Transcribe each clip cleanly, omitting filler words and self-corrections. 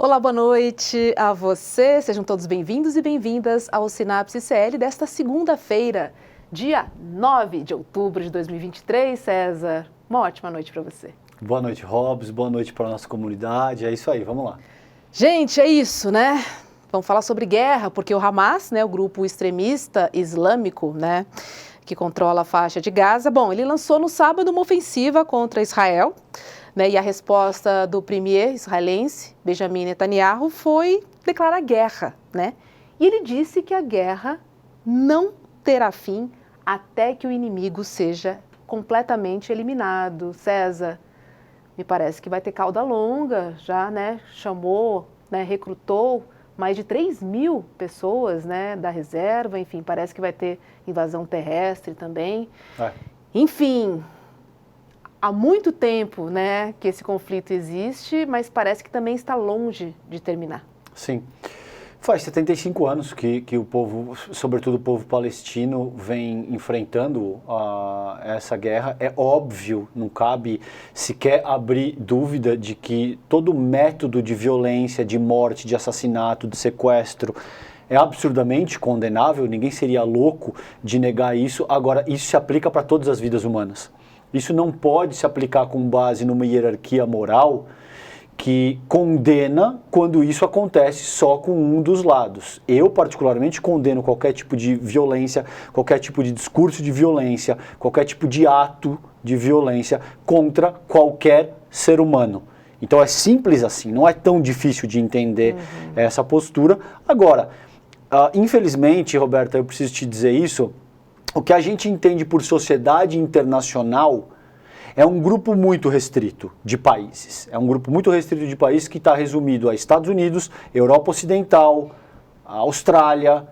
Olá, boa noite a você. Sejam todos bem-vindos e bem-vindas ao Sinapse CL desta segunda-feira, dia 9 de outubro de 2023. César, uma ótima noite para você. Boa noite, Robs. Boa noite para a nossa comunidade. É isso aí, vamos lá. Gente, é isso, né? Vamos falar sobre guerra, porque o Hamas, né, o grupo extremista islâmico, né, que controla a faixa de Gaza, bom, ele lançou no sábado uma ofensiva contra Israel, né, e a resposta do premier israelense, Benjamin Netanyahu, foi declarar guerra, né? E ele disse que a guerra não terá fim até que o inimigo seja completamente eliminado. César, me parece que vai ter cauda longa, já, né, chamou, né, recrutou mais de 3.000 pessoas, né, da reserva, enfim, parece que vai ter invasão terrestre também. Enfim, há muito tempo, né, que esse conflito existe, mas parece que também está longe de terminar. Sim. Faz 75 anos que o povo, sobretudo o povo palestino, vem enfrentando essa guerra. É óbvio, não cabe sequer abrir dúvida de que todo método de violência, de morte, de assassinato, de sequestro é absurdamente condenável. Ninguém seria louco de negar isso. Agora, isso se aplica para todas as vidas humanas. Isso não pode se aplicar com base numa hierarquia moral que condena quando isso acontece só com um dos lados. Eu, particularmente, condeno qualquer tipo de violência, qualquer tipo de discurso de violência, qualquer tipo de ato de violência contra qualquer ser humano. Então é simples assim, não é tão difícil de entender essa postura. Agora, infelizmente, Roberta, eu preciso te dizer isso, o que a gente entende por sociedade internacional é um grupo muito restrito de países. É um grupo muito restrito de países que está resumido a Estados Unidos, Europa Ocidental, Austrália,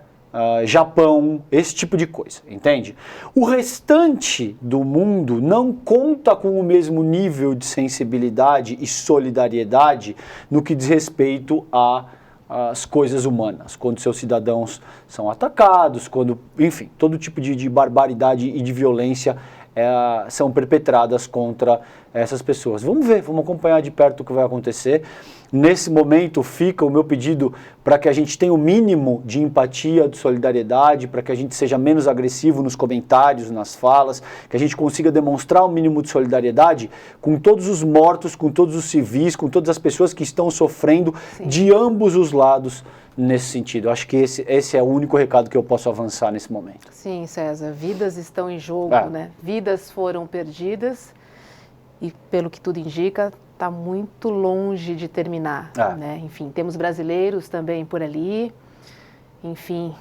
Japão, esse tipo de coisa, entende? O restante do mundo não conta com o mesmo nível de sensibilidade e solidariedade no que diz respeito às coisas humanas, quando seus cidadãos são atacados, quando, enfim, todo tipo de barbaridade e de violência são perpetradas contra essas pessoas. Vamos ver, vamos acompanhar de perto o que vai acontecer. Nesse momento fica o meu pedido para que a gente tenha o mínimo de empatia, de solidariedade, para que a gente seja menos agressivo nos comentários, nas falas, que a gente consiga demonstrar o mínimo de solidariedade com todos os mortos, com todos os civis, com todas as pessoas que estão sofrendo de ambos os lados nesse sentido. Eu acho que esse é o único recado que eu posso avançar nesse momento. Sim, César, vidas estão em jogo, né? Vidas foram perdidas e, pelo que tudo indica, está muito longe de terminar, né? Enfim, temos brasileiros também por ali. Enfim,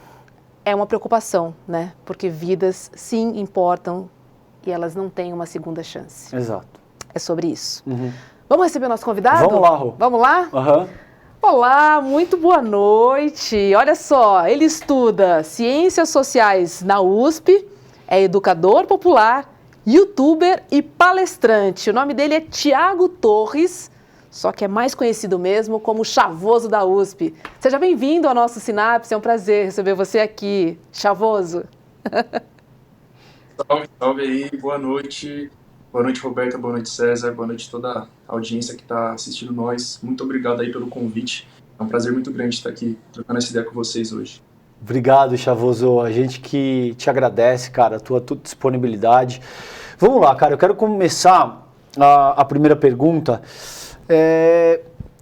é uma preocupação, né? Porque vidas sim importam e elas não têm uma segunda chance. Exato. É sobre isso. Vamos receber o nosso convidado? Vamos lá, Rô. Vamos lá? Olá, muito boa noite. Olha só, ele estuda Ciências Sociais na USP, é educador popular, youtuber e palestrante. O nome dele é Tiago Torres, só que é mais conhecido mesmo como Chavoso da USP. Seja bem-vindo ao nosso Sinapse, é um prazer receber você aqui, Chavoso. Salve, salve aí, boa noite. Boa noite, Roberta, boa noite, César, boa noite a toda a audiência que está assistindo nós. Muito obrigado aí pelo convite. É um prazer muito grande estar aqui trocando essa ideia com vocês hoje. Obrigado, Chavoso. A gente que te agradece, cara, a tua disponibilidade. Vamos lá, cara, eu quero começar a primeira pergunta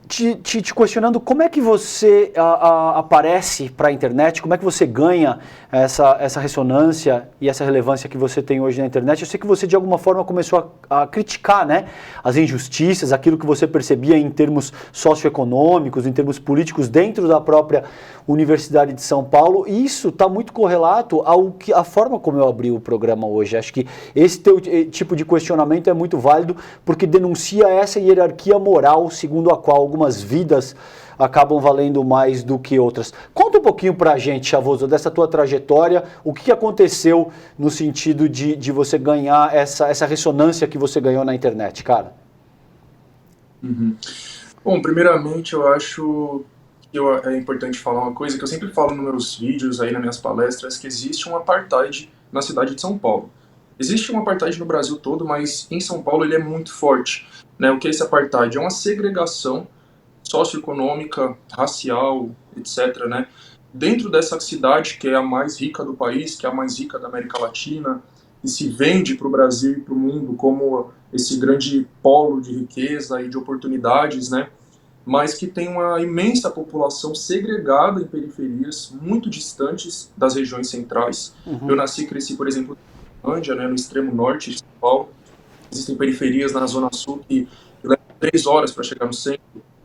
te questionando como é que você aparece para a internet, como é que você ganha essa ressonância e essa relevância que você tem hoje na internet. Eu sei que você de alguma forma começou a criticar, né, as injustiças, aquilo que você percebia em termos socioeconômicos, em termos políticos dentro da própria Universidade de São Paulo, e isso está muito correlato à forma como eu abri o programa hoje. Acho que esse teu tipo de questionamento é muito válido porque denuncia essa hierarquia moral segundo a qual algumas vidas acabam valendo mais do que outras. Conta um pouquinho pra gente, Chavoso, dessa tua trajetória, o que aconteceu no sentido de você ganhar essa ressonância que você ganhou na internet, cara? Bom, primeiramente eu acho que é importante falar uma coisa que eu sempre falo nos meus vídeos, aí nas minhas palestras, que existe um apartheid na cidade de São Paulo. Existe um apartheid no Brasil todo, mas em São Paulo ele é muito forte, né? O que é esse apartheid? É uma segregação socioeconômica, racial, etc., né? Dentro dessa cidade, que é a mais rica do país, que é a mais rica da América Latina, e se vende para o Brasil e para o mundo como esse grande polo de riqueza e de oportunidades, né? Mas que tem uma imensa população segregada em periferias muito distantes das regiões centrais. Eu nasci e cresci, por exemplo, em Ândia, né, no extremo norte de São Paulo. Existem periferias na Zona Sul que levam 3 horas para chegar no centro,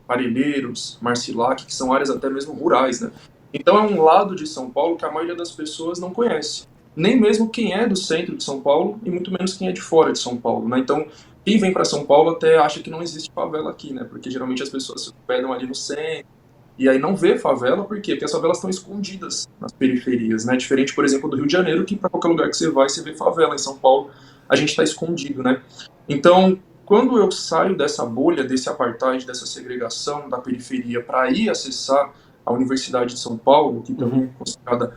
Parelheiros, Marcilac, que são áreas até mesmo rurais, né? Então é um lado de São Paulo que a maioria das pessoas não conhece. Nem mesmo quem é do centro de São Paulo e muito menos quem é de fora de São Paulo, né? Então, quem vem para São Paulo até acha que não existe favela aqui, né? Porque geralmente as pessoas se hospedam ali no centro e aí não vê favela, por quê? Porque as favelas estão escondidas nas periferias, né? Diferente, por exemplo, do Rio de Janeiro, que para qualquer lugar que você vai, você vê favela. Em São Paulo, a gente está escondido, né? Então, quando eu saio dessa bolha, desse apartheid, dessa segregação da periferia para ir acessar a Universidade de São Paulo, que também é considerada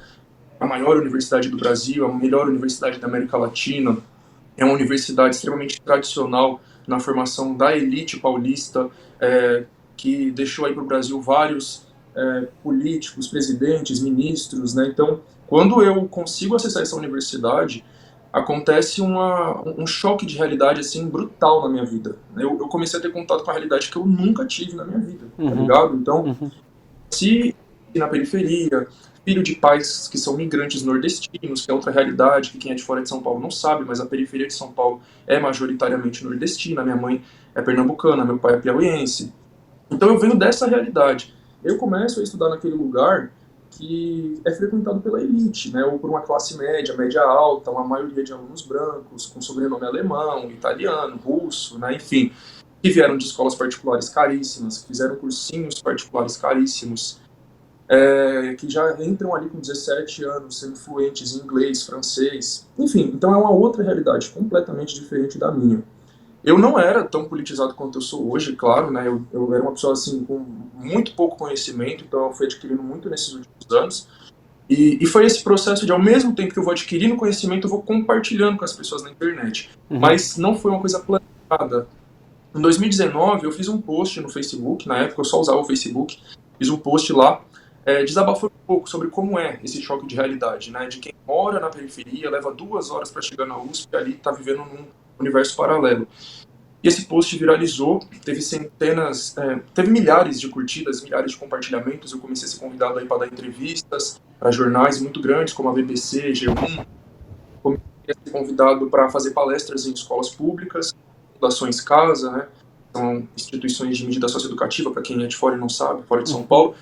a maior universidade do Brasil, a melhor universidade da América Latina, é uma universidade extremamente tradicional na formação da elite paulista, que deixou aí para o Brasil vários políticos, presidentes, ministros, né? Então, quando eu consigo acessar essa universidade, acontece um choque de realidade assim brutal na minha vida. Eu comecei a ter contato com a realidade que eu nunca tive na minha vida, tá ligado? Então, se na periferia, filho de pais que são migrantes nordestinos, que é outra realidade que quem é de fora de São Paulo não sabe, mas a periferia de São Paulo é majoritariamente nordestina. Minha mãe é pernambucana, meu pai é piauiense. Então eu venho dessa realidade. Eu começo a estudar naquele lugar que é frequentado pela elite, né, ou por uma classe média, média alta, uma maioria de alunos brancos, com sobrenome alemão, italiano, russo, né, enfim, que vieram de escolas particulares caríssimas, que fizeram cursinhos particulares caríssimos, que já entram ali com 17 anos, sendo fluentes em inglês, francês, enfim, então é uma outra realidade completamente diferente da minha. Eu não era tão politizado quanto eu sou hoje, claro, né? Eu era uma pessoa assim com muito pouco conhecimento, então eu fui adquirindo muito nesses últimos anos. E foi esse processo de, ao mesmo tempo que eu vou adquirindo conhecimento, eu vou compartilhando com as pessoas na internet. Mas não foi uma coisa planejada. Em 2019, eu fiz um post no Facebook, na época eu só usava o Facebook, fiz um post lá, desabafando um pouco sobre como é esse choque de realidade, né? De quem mora na periferia, leva 2 horas para chegar na USP e ali está vivendo num universo paralelo. E esse post viralizou, teve centenas, teve milhares de curtidas, milhares de compartilhamentos. Eu comecei a ser convidado aí para dar entrevistas para jornais muito grandes, como a BBC, G1. Comecei a ser convidado para fazer palestras em escolas públicas, Fundações Casa, né? São instituições de medida socioeducativa, para quem é de fora e não sabe, fora de São Paulo.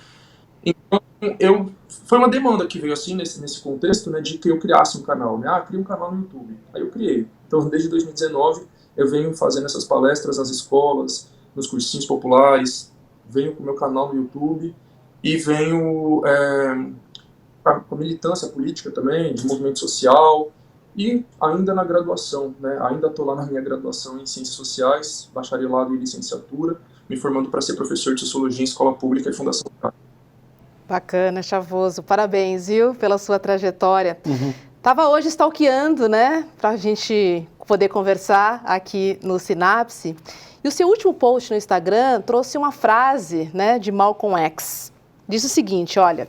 Então, foi uma demanda que veio assim, nesse contexto, né, de que eu criasse um canal. Né? Cria um canal no YouTube. Aí eu criei. Então, desde 2019, eu venho fazendo essas palestras nas escolas, nos cursinhos populares, venho com o meu canal no YouTube e venho com a militância política também, de movimento social, e ainda na graduação, né? Ainda estou lá na minha graduação em Ciências Sociais, bacharelado e licenciatura, me formando para ser professor de Sociologia em Escola Pública e Fundação. Bacana, Chavoso. Parabéns, viu, pela sua trajetória. Tava hoje stalkeando, né, para a gente poder conversar aqui no Sinapse. E o seu último post no Instagram trouxe uma frase, né, de Malcolm X. Diz o seguinte, olha,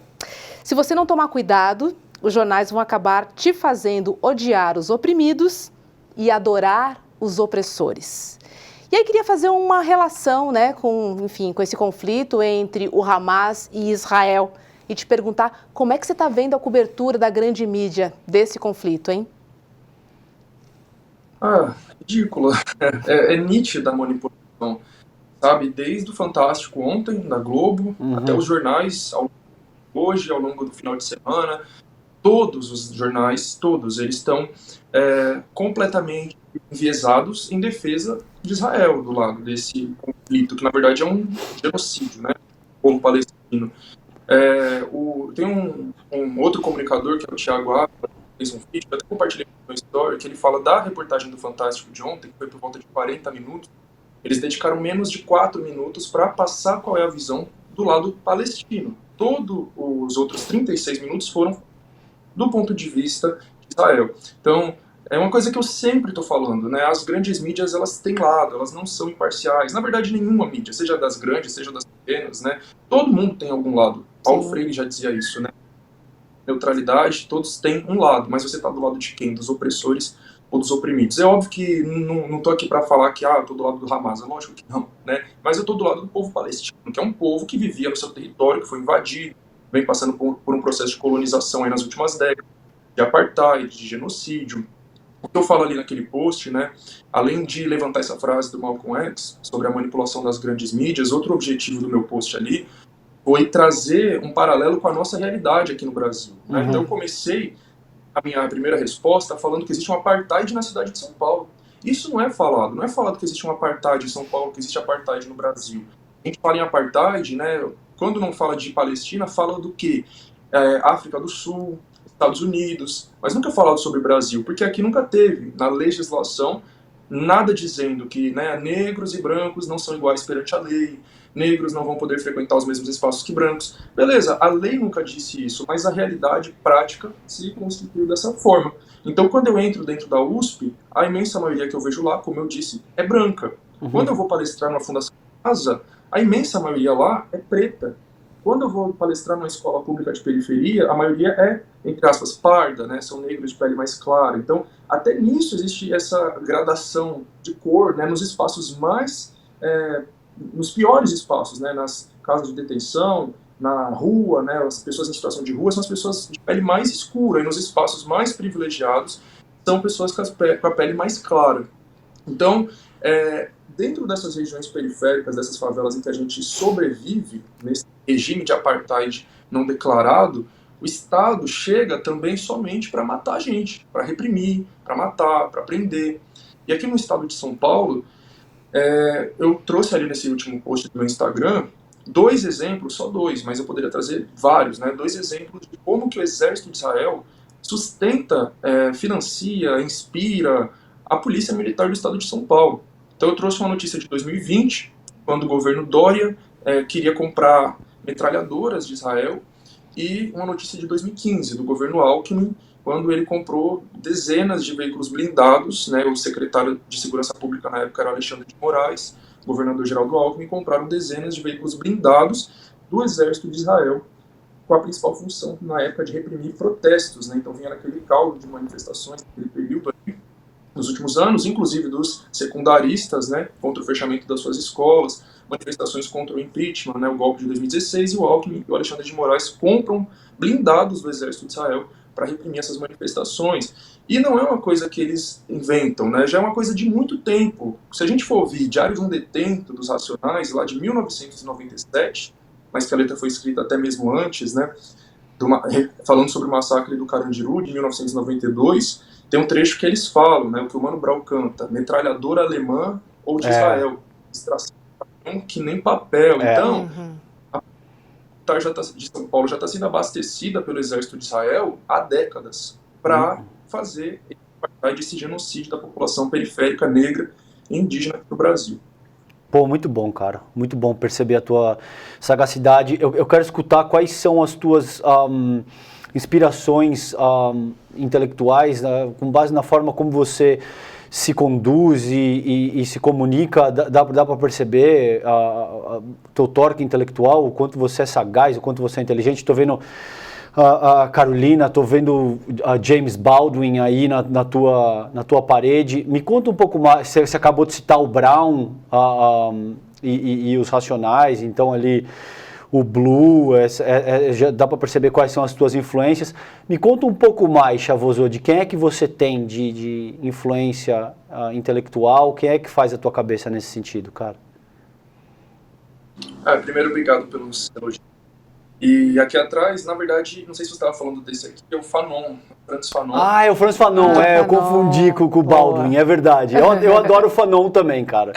se você não tomar cuidado, os jornais vão acabar te fazendo odiar os oprimidos e adorar os opressores. E aí queria fazer uma relação, né, com esse conflito entre o Hamas e Israel e te perguntar como é que você está vendo a cobertura da grande mídia desse conflito, hein? Ridícula. É nítida a manipulação, sabe? Desde o Fantástico ontem, na Globo, até os jornais, hoje, ao longo do final de semana, todos os jornais, todos, eles estão completamente enviesados em defesa de Israel, do lado desse conflito, que na verdade é um genocídio, né? O povo palestino. Tem um outro comunicador, que é o Thiago Ávila, fez um vídeo, eu até compartilhei no story, que ele fala da reportagem do Fantástico de ontem, que foi por volta de 40 minutos. Eles dedicaram menos de 4 minutos para passar qual é a visão do lado palestino. Todos os outros 36 minutos foram do ponto de vista de Israel. Então, é uma coisa que eu sempre estou falando, né? As grandes mídias, elas têm lado, elas não são imparciais. Na verdade, nenhuma mídia, seja das grandes, seja das pequenas, pequenas, né? Todo mundo tem algum lado. Paulo Freire já dizia isso, né? Neutralidade, todos têm um lado, mas você está do lado de quem? Dos opressores ou dos oprimidos? É óbvio que não estou aqui para falar que eu estou do lado do Hamas, é lógico que não, né? Mas eu estou do lado do povo palestino, que é um povo que vivia no seu território, que foi invadido, vem passando por um processo de colonização aí nas últimas décadas, de apartheid, de genocídio. O que eu falo ali naquele post, né, além de levantar essa frase do Malcolm X sobre a manipulação das grandes mídias, outro objetivo do meu post ali foi trazer um paralelo com a nossa realidade aqui no Brasil. Né? Então eu comecei a minha primeira resposta falando que existe um apartheid na cidade de São Paulo. Isso não é falado que existe um apartheid em São Paulo, que existe apartheid no Brasil. A gente fala em apartheid, né, quando não fala de Palestina, fala do quê? África do Sul, Estados Unidos, mas nunca falado sobre Brasil, porque aqui nunca teve, na legislação, nada dizendo que, né, negros e brancos não são iguais perante a lei, negros não vão poder frequentar os mesmos espaços que brancos. Beleza, a lei nunca disse isso, mas a realidade prática se constituiu dessa forma. Então, quando eu entro dentro da USP, a imensa maioria que eu vejo lá, como eu disse, é branca. Quando eu vou palestrar numa Fundação Casa, a imensa maioria lá é preta. Quando eu vou palestrar numa escola pública de periferia, a maioria é, entre aspas, parda, né? São negros de pele mais clara. Então, até nisso existe essa gradação de cor, né? Nos espaços mais... nos piores espaços, né? Nas casas de detenção, na rua, né? As pessoas em situação de rua são as pessoas de pele mais escura, e nos espaços mais privilegiados são pessoas com a pele mais clara. Então, dentro dessas regiões periféricas, dessas favelas em que a gente sobrevive, nesse regime de apartheid não declarado, o Estado chega também somente para matar a gente, para reprimir, para matar, para prender. E aqui no estado de São Paulo, eu trouxe ali nesse último post do meu Instagram 2 exemplos, só 2, mas eu poderia trazer vários, né? 2 exemplos de como que o exército de Israel sustenta, financia, inspira a polícia militar do estado de São Paulo. Então eu trouxe uma notícia de 2020, quando o governo Dória queria comprar metralhadoras de Israel, e uma notícia de 2015, do governo Alckmin, quando ele comprou dezenas de veículos blindados, né? O secretário de Segurança Pública na época era Alexandre de Moraes, o governador Geraldo Alckmin, compraram dezenas de veículos blindados do exército de Israel, com a principal função, na época, de reprimir protestos, né? Então vinha naquele caldo de manifestações, naquele período ali, nos últimos anos, inclusive dos secundaristas, né, contra o fechamento das suas escolas, manifestações contra o impeachment, né, o golpe de 2016, e o Alckmin e o Alexandre de Moraes compram blindados do exército de Israel para reprimir essas manifestações. E não é uma coisa que eles inventam, né, já é uma coisa de muito tempo. Se a gente for ouvir Diário de um Detento dos Racionais, lá de 1997, mas que a letra foi escrita até mesmo antes, né, falando sobre o massacre do Carandiru, de 1992, tem um trecho que eles falam, né, o que o Mano Brown canta, metralhadora alemã ou de Israel, extração que nem papel. Então, a militar de São Paulo já está sendo abastecida pelo exército de Israel há décadas para fazer esse genocídio da população periférica negra e indígena no Brasil. Pô, muito bom, cara. Muito bom perceber a tua sagacidade. Eu quero escutar quais são as tuas inspirações intelectuais, com base na forma como você se conduz e se comunica. Dá para perceber teu torque intelectual, o quanto você é sagaz, o quanto você é inteligente. Estou vendo a Carolina, estou vendo a James Baldwin aí na tua parede. Me conta um pouco mais, você acabou de citar o Brown e os Racionais, então ali o Blue, já dá para perceber quais são as tuas influências. Me conta um pouco mais, Chavoso, de quem é que você tem de influência intelectual, quem é que faz a tua cabeça nesse sentido, cara? Primeiro, obrigado pelos elogios. E aqui atrás, na verdade, não sei se você estava falando desse aqui, é o Fanon, Frantz Fanon. É o Frantz Fanon, eu confundi com o Baldwin, é verdade. Eu adoro o Fanon também, cara.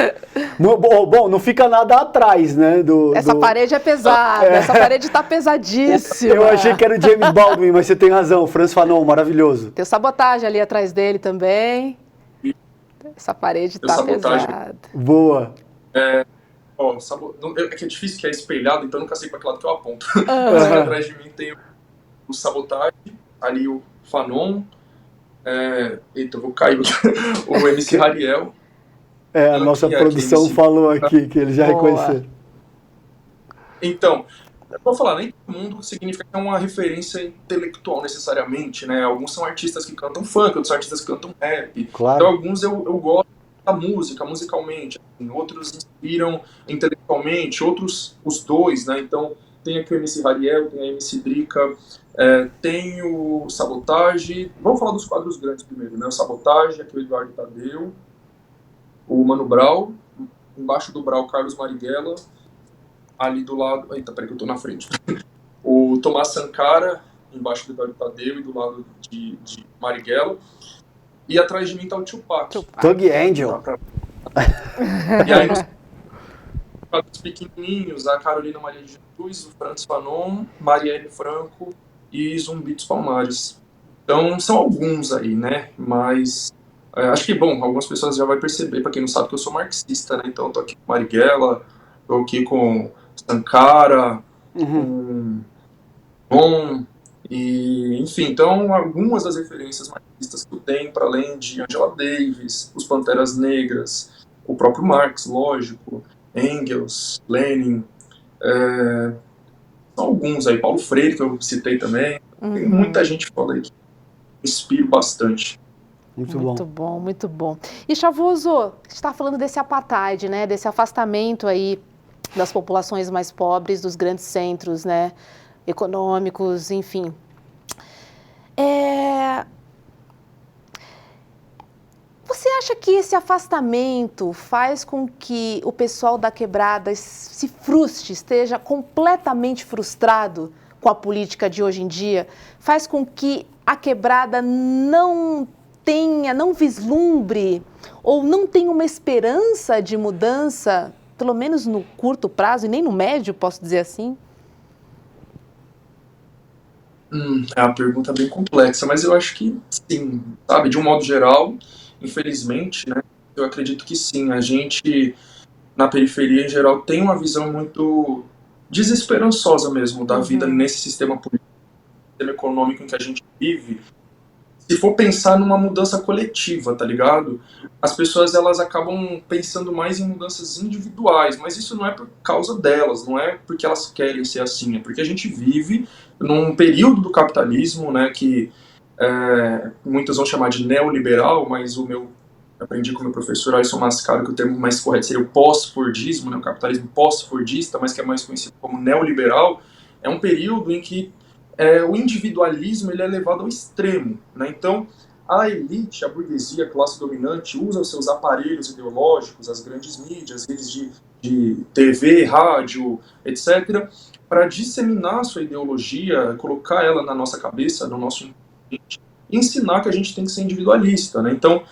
Bom, não fica nada atrás, né? Essa parede é pesada, essa parede tá pesadíssima. Eu achei que era o James Baldwin, mas você tem razão, o Frantz Fanon, maravilhoso. Tem o Sabotagem ali atrás dele também. Essa parede tá pesada. Boa. É que é difícil, que é espelhado, então eu nunca sei para que lado que eu aponto. Atrás de mim tem o Sabotagem, ali o Fanon, eita, eu vou cair, o MC Hariel. A nossa produção falou aqui, que eles já reconheceram. Então, eu vou falar, nem todo mundo significa que é uma referência intelectual necessariamente, né? Alguns são artistas que cantam funk, outros são artistas que cantam rap. Claro. Então, alguns eu gosto da música, musicalmente. Assim, outros inspiram intelectualmente, outros os dois, né? Então, tem aqui o MC Hariel, tem a MC Drica, tem o Sabotage. Vamos falar dos quadros grandes primeiro, né? O Sabotage, aqui o Eduardo Tadeu, o Mano Brown, embaixo do Brown, Carlos Marighella, ali do lado... Eita, peraí que eu tô na frente. O Tomás Sankara, embaixo do Eduardo Tadeu e do lado de Marighella. E atrás de mim tá o Tupac. Thug Angel. E aí nos quadros pequenininhos, a Carolina Maria de Jesus, o Francis Fanon, Marielle Franco e Zumbi dos Palmares. Então, são alguns aí, né? Mas acho que, bom, algumas pessoas já vão perceber, para quem não sabe, que eu sou marxista, né? Então, eu tô aqui com Marighella, tô aqui com Sankara, com Bom, e, enfim, então, algumas das referências marxistas que eu tenho, para além de Angela Davis, os Panteras Negras, o próprio Marx, lógico, Engels, Lenin, são alguns aí, Paulo Freire, que eu citei também, tem muita gente foda aí que me inspiro bastante. Muito bom. Muito bom, muito bom. E Chavoso, a gente está falando desse apartheid, né, desse afastamento aí das populações mais pobres dos grandes centros, né, econômicos, enfim. Você acha que esse afastamento faz com que o pessoal da quebrada se frustre, esteja completamente frustrado com a política de hoje em dia? Faz com que a quebrada não vislumbre ou não tenha uma esperança de mudança, pelo menos no curto prazo e nem no médio, posso dizer assim? É uma pergunta bem complexa, mas eu acho que sim, sabe, de um modo geral, infelizmente, né, eu acredito que sim, a gente, na periferia em geral, tem uma visão muito desesperançosa mesmo da vida nesse sistema político, sistema econômico em que a gente vive. Se for pensar numa mudança coletiva, tá ligado? As pessoas, elas acabam pensando mais em mudanças individuais, mas isso não é por causa delas, não é porque elas querem ser assim, é porque a gente vive num período do capitalismo, né, que muitos vão chamar de neoliberal, mas aprendi com o meu professor Alisson Mascaro que o termo mais correto seria o pós-fordismo, né, o capitalismo pós-fordista, mas que é mais conhecido como neoliberal. É um período em que o individualismo ele é levado ao extremo, né? Então, a elite, a burguesia, a classe dominante, usa os seus aparelhos ideológicos, as grandes mídias, redes de TV, rádio, etc., para disseminar a sua ideologia, colocar ela na nossa cabeça, no nosso inconsciente, e ensinar que a gente tem que ser individualista, né? Então,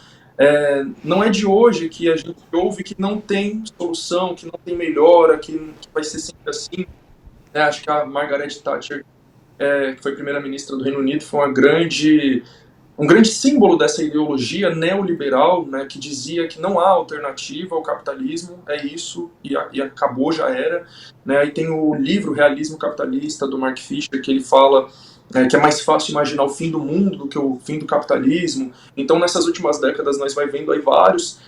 não é de hoje que a gente ouve que não tem solução, que não tem melhora, que vai ser sempre assim. Acho que a Margaret Thatcher, que foi primeira-ministra do Reino Unido, foi um grande símbolo dessa ideologia neoliberal, né, que dizia que não há alternativa ao capitalismo, é isso, e acabou, já era. Né? Aí tem o livro Realismo Capitalista, do Mark Fisher, que ele fala que é mais fácil imaginar o fim do mundo do que o fim do capitalismo. Então, nessas últimas décadas, nós vai vendo aí vários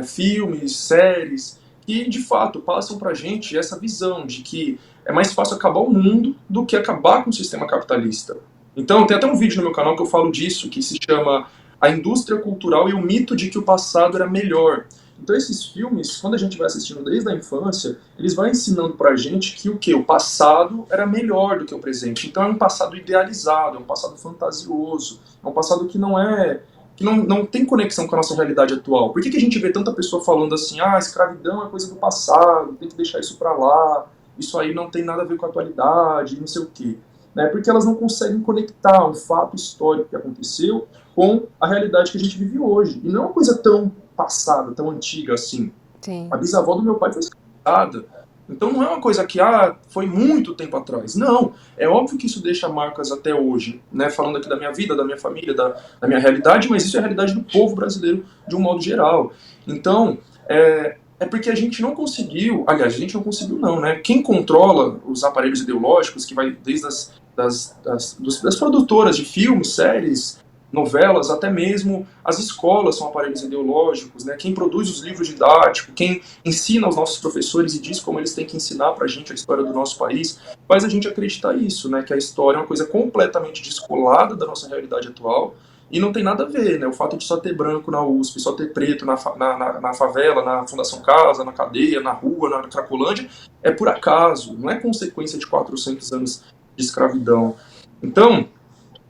filmes, séries, que, de fato, passam pra gente essa visão de que é mais fácil acabar o mundo do que acabar com o sistema capitalista. Então, tem até um vídeo no meu canal que eu falo disso, que se chama A Indústria Cultural e o Mito de que o Passado era Melhor. Então, esses filmes, quando a gente vai assistindo desde a infância, eles vão ensinando pra gente que o quê? O passado era melhor do que o presente. Então, é um passado idealizado, é um passado fantasioso, é um passado que não tem conexão com a nossa realidade atual. Por que a gente vê tanta pessoa falando assim, escravidão é coisa do passado, tem que deixar isso pra lá, isso aí não tem nada a ver com a atualidade, não sei o quê. Né? Porque elas não conseguem conectar um fato histórico que aconteceu com a realidade que a gente vive hoje. E não é uma coisa tão passada, tão antiga assim. Sim. A bisavó do meu pai foi escravizada. Então não é uma coisa que foi muito tempo atrás. Não, é óbvio que isso deixa marcas até hoje, né? Falando aqui da minha vida, da minha família, da minha realidade, mas isso é a realidade do povo brasileiro de um modo geral. Então, é porque a gente não conseguiu, aliás, a gente não conseguiu não, né? Quem controla os aparelhos ideológicos, que vai desde das produtoras de filmes, séries, novelas, até mesmo as escolas são aparelhos ideológicos, né? Quem produz os livros didáticos, quem ensina aos nossos professores e diz como eles têm que ensinar pra gente a história do nosso país, faz a gente acreditar isso, né? Que a história é uma coisa completamente descolada da nossa realidade atual e não tem nada a ver, né? O fato de só ter branco na USP, só ter preto na favela, na Fundação Casa, na cadeia, na rua, na Cracolândia, é por acaso, não é consequência de 400 anos de escravidão. Então,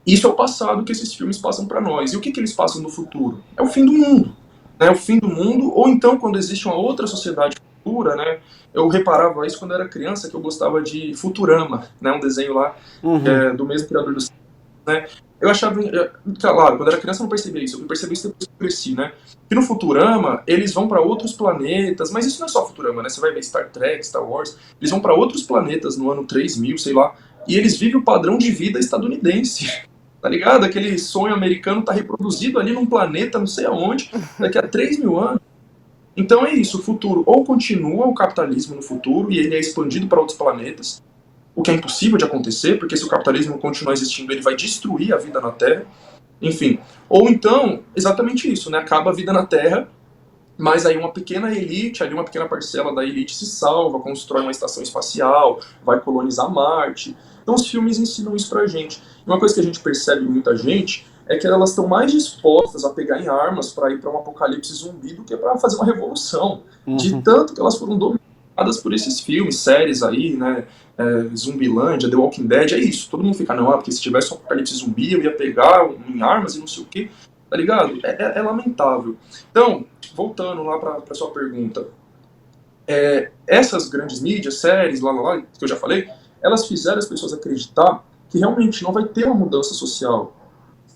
isso é o passado que esses filmes passam para nós. E o que eles passam no futuro? É o fim do mundo. Né? O fim do mundo, ou então quando existe uma outra sociedade futura, né? Eu reparava isso quando eu era criança, que eu gostava de Futurama, né? Um desenho lá do mesmo criador do né? Eu achava, claro, quando eu era criança eu não percebia isso, eu percebi isso depois que eu cresci, né? Que no Futurama eles vão para outros planetas, mas isso não é só Futurama, né? Você vai ver Star Trek, Star Wars, eles vão para outros planetas no ano 3000, sei lá, e eles vivem o padrão de vida estadunidense. Tá ligado? Aquele sonho americano tá reproduzido ali num planeta, não sei aonde, daqui a 3.000 anos. Então é isso, o futuro ou continua o capitalismo no futuro e ele é expandido para outros planetas, o que é impossível de acontecer, porque se o capitalismo continuar existindo, ele vai destruir a vida na Terra, enfim. Ou então, exatamente isso, né? Acaba a vida na Terra, mas aí uma pequena elite, ali uma pequena parcela da elite se salva, constrói uma estação espacial, vai colonizar Marte. Então os filmes ensinam isso pra gente. E uma coisa que a gente percebe em muita gente é que elas estão mais dispostas a pegar em armas para ir para um apocalipse zumbi do que para fazer uma revolução. De tanto que elas foram dominadas por esses filmes, séries aí, né? Zumbilândia, The Walking Dead, é isso. Todo mundo fica, não, porque se tivesse um apocalipse zumbi eu ia pegar em armas e não sei o quê. Tá ligado? É lamentável. Então, voltando lá para sua pergunta, essas grandes mídias, séries, lá, que eu já falei, elas fizeram as pessoas acreditar que realmente não vai ter uma mudança social.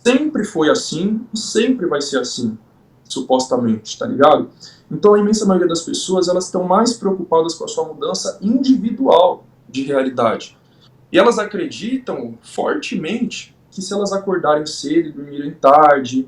Sempre foi assim e sempre vai ser assim, supostamente, tá ligado? Então a imensa maioria das pessoas, elas estão mais preocupadas com a sua mudança individual de realidade. E elas acreditam fortemente que se elas acordarem cedo e dormirem tarde,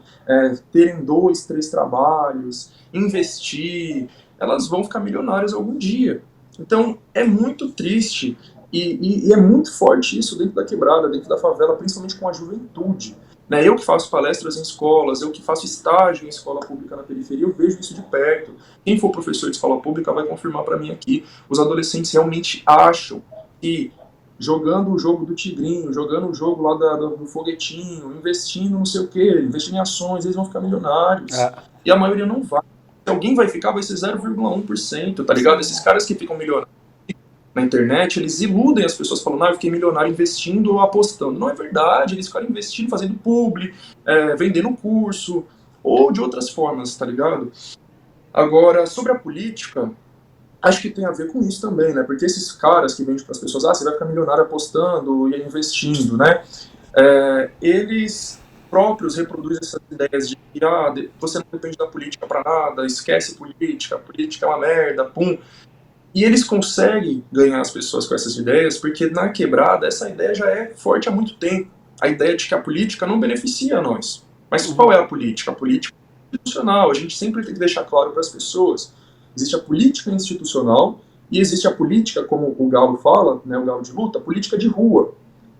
terem 2, 3 trabalhos, investir, elas vão ficar milionárias algum dia. Então é muito triste e é muito forte isso dentro da quebrada, dentro da favela, principalmente com a juventude. Né? Eu que faço palestras em escolas, eu que faço estágio em escola pública na periferia, eu vejo isso de perto. Quem for professor de escola pública vai confirmar para mim aqui. Os adolescentes realmente acham que jogando o jogo do tigrinho, jogando o jogo lá do foguetinho, investindo não sei o que, investindo em ações, eles vão ficar milionários. E a maioria não vai. Se alguém vai ficar, vai ser 0,1%, tá ligado? Esses caras que ficam milionários na internet, eles iludem as pessoas falando, eu fiquei milionário investindo ou apostando. Não é verdade, eles ficaram investindo, fazendo publi, vendendo curso, ou de outras formas, tá ligado? Agora, sobre a política, acho que tem a ver com isso também, né? Porque esses caras que vendem para as pessoas, você vai ficar milionário apostando e investindo, né? Eles próprios reproduzem essas ideias de que você não depende da política para nada, esquece política, a política é uma merda, pum. E eles conseguem ganhar as pessoas com essas ideias porque na quebrada essa ideia já é forte há muito tempo. A ideia de que a política não beneficia a nós. Mas qual é a política? A política é institucional. A gente sempre tem que deixar claro para as pessoas. Existe a política institucional e existe a política, como o Galo fala, né, o Galo de luta, a política de rua.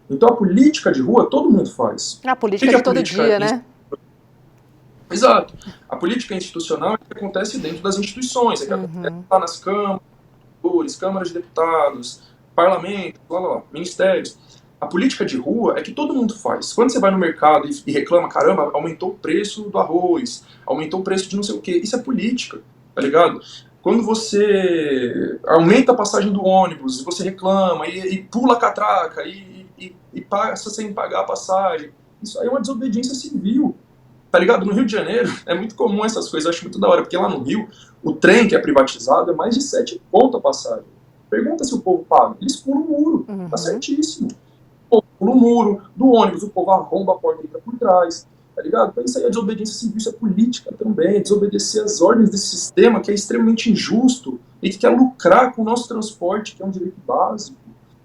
Então a política de rua todo mundo faz. A política de todo dia, né? Exato. A política institucional é que acontece dentro das instituições, é que acontece lá nas câmaras de deputados, parlamento, ministérios. A política de rua é que todo mundo faz. Quando você vai no mercado e reclama, caramba, aumentou o preço do arroz, aumentou o preço de não sei o quê, isso é política, tá ligado? Quando você aumenta a passagem do ônibus, você reclama e pula a catraca e passa sem pagar a passagem, isso aí é uma desobediência civil. Tá ligado? No Rio de Janeiro é muito comum essas coisas, eu acho muito da hora, porque lá no Rio, o trem que é privatizado é mais de 7 pontos a passagem. Pergunta se o povo paga. Eles pulam o muro, tá certíssimo. O povo pula o muro, do ônibus o povo arromba a porta e entra por trás, tá ligado? Então isso aí é desobediência civil, isso é política também, é desobedecer as ordens desse sistema que é extremamente injusto e que quer lucrar com o nosso transporte, que é um direito básico,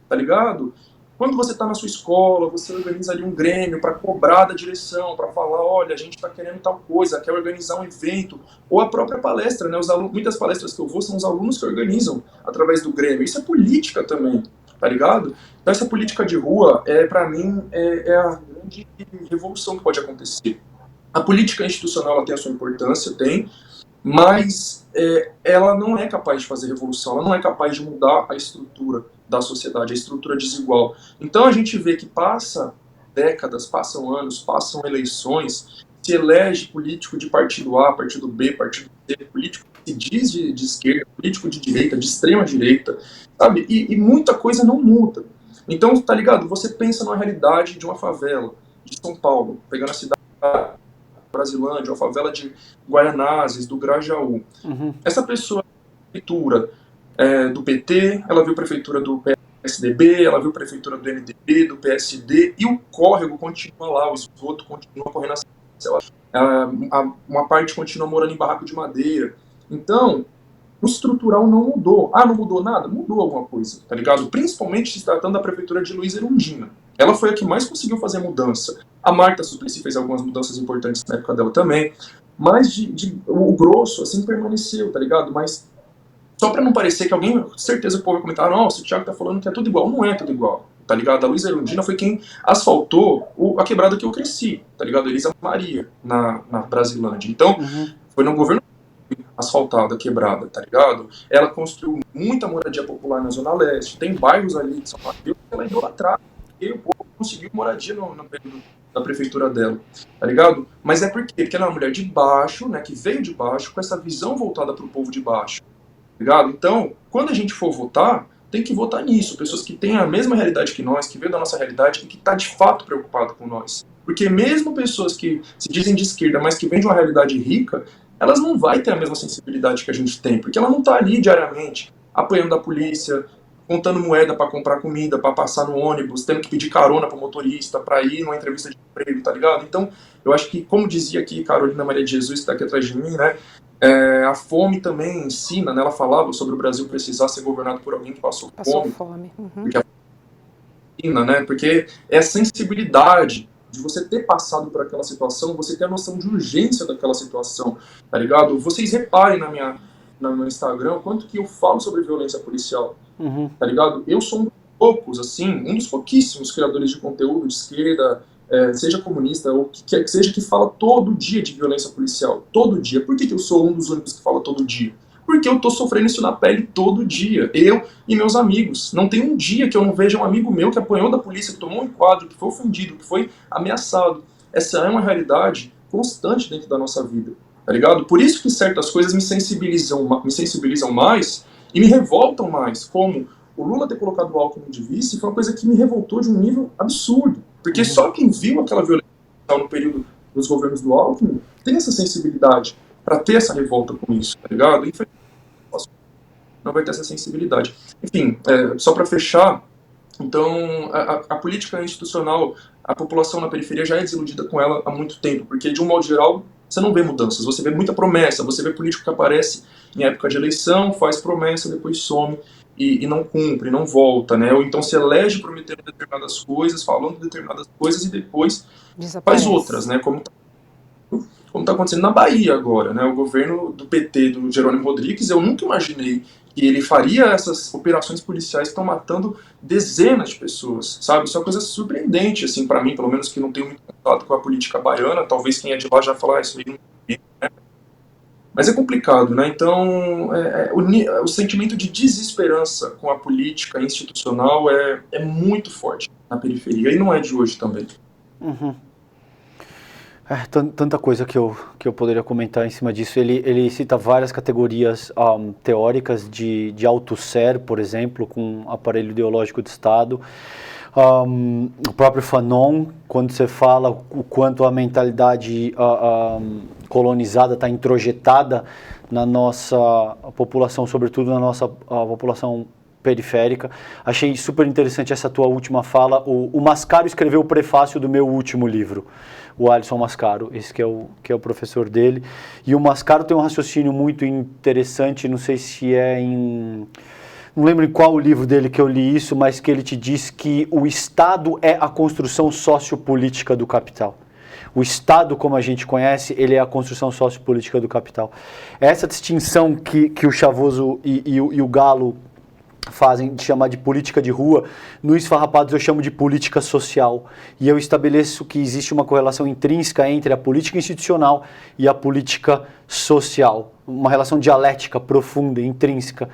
tá ligado? Quando você está na sua escola, você organiza ali um grêmio para cobrar da direção, para falar, olha, a gente está querendo tal coisa, quer organizar um evento, ou a própria palestra, né? Muitas palestras que eu vou são os alunos que organizam através do grêmio. Isso é política também, tá ligado? Então essa política de rua, para mim, é a de revolução que pode acontecer. A política institucional ela tem a sua importância, tem, mas ela não é capaz de fazer revolução, ela não é capaz de mudar a estrutura da sociedade, a estrutura desigual. Então a gente vê que passa décadas, passam anos, passam eleições, se elege político de partido A, partido B, partido C, político que se diz de esquerda, político de direita, de extrema direita, sabe? E muita coisa não muda. Então, tá ligado? Você pensa numa realidade de uma favela de São Paulo, pegando a cidade Brasilândia, uma favela de Guaianazes, do Grajaú. Essa pessoa prefeitura do PT, ela viu prefeitura do PSDB, ela viu prefeitura do MDB, do PSD, e o córrego continua lá, o esgoto continua correndo uma parte continua morando em barraco de madeira. Então, o estrutural não mudou. Ah, não mudou nada? Mudou alguma coisa, tá ligado? Principalmente se tratando da prefeitura de Luiz Erundina. Ela foi a que mais conseguiu fazer mudança. A Marta Suplicy fez algumas mudanças importantes na época dela também, mas o grosso, assim, permaneceu, tá ligado? Mas só pra não parecer que alguém, com certeza o povo vai comentar, nossa, o Thiago tá falando que é tudo igual. Não é tudo igual, tá ligado? A Luiz Erundina foi quem asfaltou a quebrada que eu cresci, tá ligado? Elisa Maria, na Brasilândia. Então, foi no governo asfaltada, quebrada, tá ligado? Ela construiu muita moradia popular na Zona Leste, tem bairros ali de São Mateus que ela idolatrava, e o povo conseguiu moradia no período da prefeitura dela, tá ligado? Mas é por quê? Porque ela é uma mulher de baixo, né, que veio de baixo, com essa visão voltada pro povo de baixo, tá ligado? Então, quando a gente for votar, tem que votar nisso, pessoas que têm a mesma realidade que nós, que veio da nossa realidade e que tá de fato preocupado com nós. Porque mesmo pessoas que se dizem de esquerda, mas que vêm de uma realidade rica, elas não vão ter a mesma sensibilidade que a gente tem, porque ela não está ali diariamente apanhando da polícia, contando moeda para comprar comida, para passar no ônibus, tendo que pedir carona para o motorista, para ir numa entrevista de emprego, tá ligado? Então, eu acho que, como dizia aqui Carolina Maria de Jesus, que está aqui atrás de mim, né, a fome também ensina, né, ela falava sobre o Brasil precisar ser governado por alguém que passou fome. Porque porque é a sensibilidade de você ter passado por aquela situação, você ter a noção de urgência daquela situação, tá ligado? Vocês reparem no meu Instagram quanto que eu falo sobre violência policial, tá ligado? Eu sou um dos poucos, assim, um dos pouquíssimos criadores de conteúdo de esquerda, seja comunista ou que quer que seja, que fala todo dia de violência policial, todo dia. Por que eu sou um dos únicos que fala todo dia? Porque eu tô sofrendo isso na pele todo dia, eu e meus amigos. Não tem um dia que eu não veja um amigo meu que apanhou da polícia, que tomou um enquadro, que foi ofendido, que foi ameaçado. Essa é uma realidade constante dentro da nossa vida, tá ligado? Por isso que certas coisas me sensibilizam mais e me revoltam mais, como o Lula ter colocado o Alckmin de vice foi uma coisa que me revoltou de um nível absurdo. Porque só quem viu aquela violência no período dos governos do Alckmin tem essa sensibilidade para ter essa revolta com isso, tá ligado? Infelizmente, não vai ter essa sensibilidade. Enfim, só para fechar, então, a política institucional, a população na periferia já é desiludida com ela há muito tempo, porque, de um modo geral, você não vê mudanças, você vê muita promessa, você vê político que aparece em época de eleição, faz promessa, depois some e não cumpre, não volta, né? Ou então se elege prometendo determinadas coisas, falando determinadas coisas e depois faz outras, né? Como está acontecendo na Bahia agora, né? O governo do PT, do Jerônimo Rodrigues, eu nunca imaginei que ele faria essas operações policiais que estão matando dezenas de pessoas, sabe? Isso é uma coisa surpreendente, assim, para mim, pelo menos que não tenho muito contato com a política baiana, talvez quem é de lá já fala isso aí, não tem, né? Mas é complicado, né? Então, o sentimento de desesperança com a política institucional é muito forte na periferia, e não é de hoje também. Tanta coisa que eu poderia comentar em cima disso. Ele cita várias categorias teóricas de autosser, por exemplo, com aparelho ideológico de Estado. O próprio Fanon, quando você fala o quanto a mentalidade colonizada está introjetada na nossa população, sobretudo na nossa população periférica. Achei super interessante essa tua última fala. O Mascaro escreveu o prefácio do meu último livro, o Alisson Mascaro, esse que é o professor dele. E o Mascaro tem um raciocínio muito interessante, não sei se não lembro em qual livro dele que eu li isso, mas que ele te diz que o Estado é a construção sociopolítica do capital. O Estado, como a gente conhece, ele é a construção sociopolítica do capital. Essa distinção que o Chavoso e o Galo fazem de chamar de política de rua, no Esfarrapados eu chamo de política social. E eu estabeleço que existe uma correlação intrínseca entre a política institucional e a política social. Uma relação dialética profunda, intrínseca.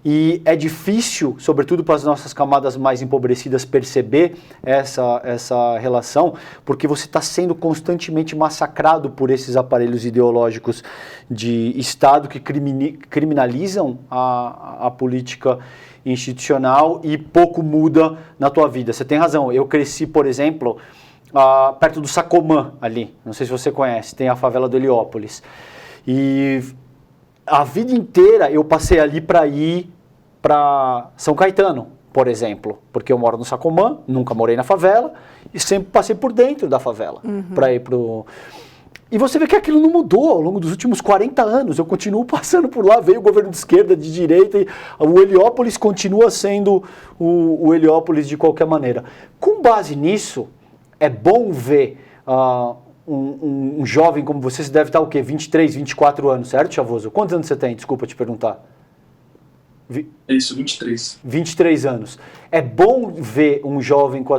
E é difícil, sobretudo para as nossas camadas mais empobrecidas, perceber essa relação, porque você está sendo constantemente massacrado por esses aparelhos ideológicos de Estado que criminalizam a política institucional e pouco muda na tua vida. Você tem razão, eu cresci, por exemplo, perto do Sacomã ali, não sei se você conhece, tem a favela do Heliópolis. E a vida inteira eu passei ali para ir para São Caetano, por exemplo, porque eu moro no Sacomã, nunca morei na favela e sempre passei por dentro da favela para ir pro... E você vê que aquilo não mudou ao longo dos últimos 40 anos, eu continuo passando por lá, veio o governo de esquerda, de direita, e o Heliópolis continua sendo o Heliópolis de qualquer maneira. Com base nisso, é bom ver um jovem como você deve estar o quê? 23, 24 anos, certo, Chavoso? Quantos anos você tem? Desculpa te perguntar. É isso, 23. 23 anos. É bom ver um jovem com a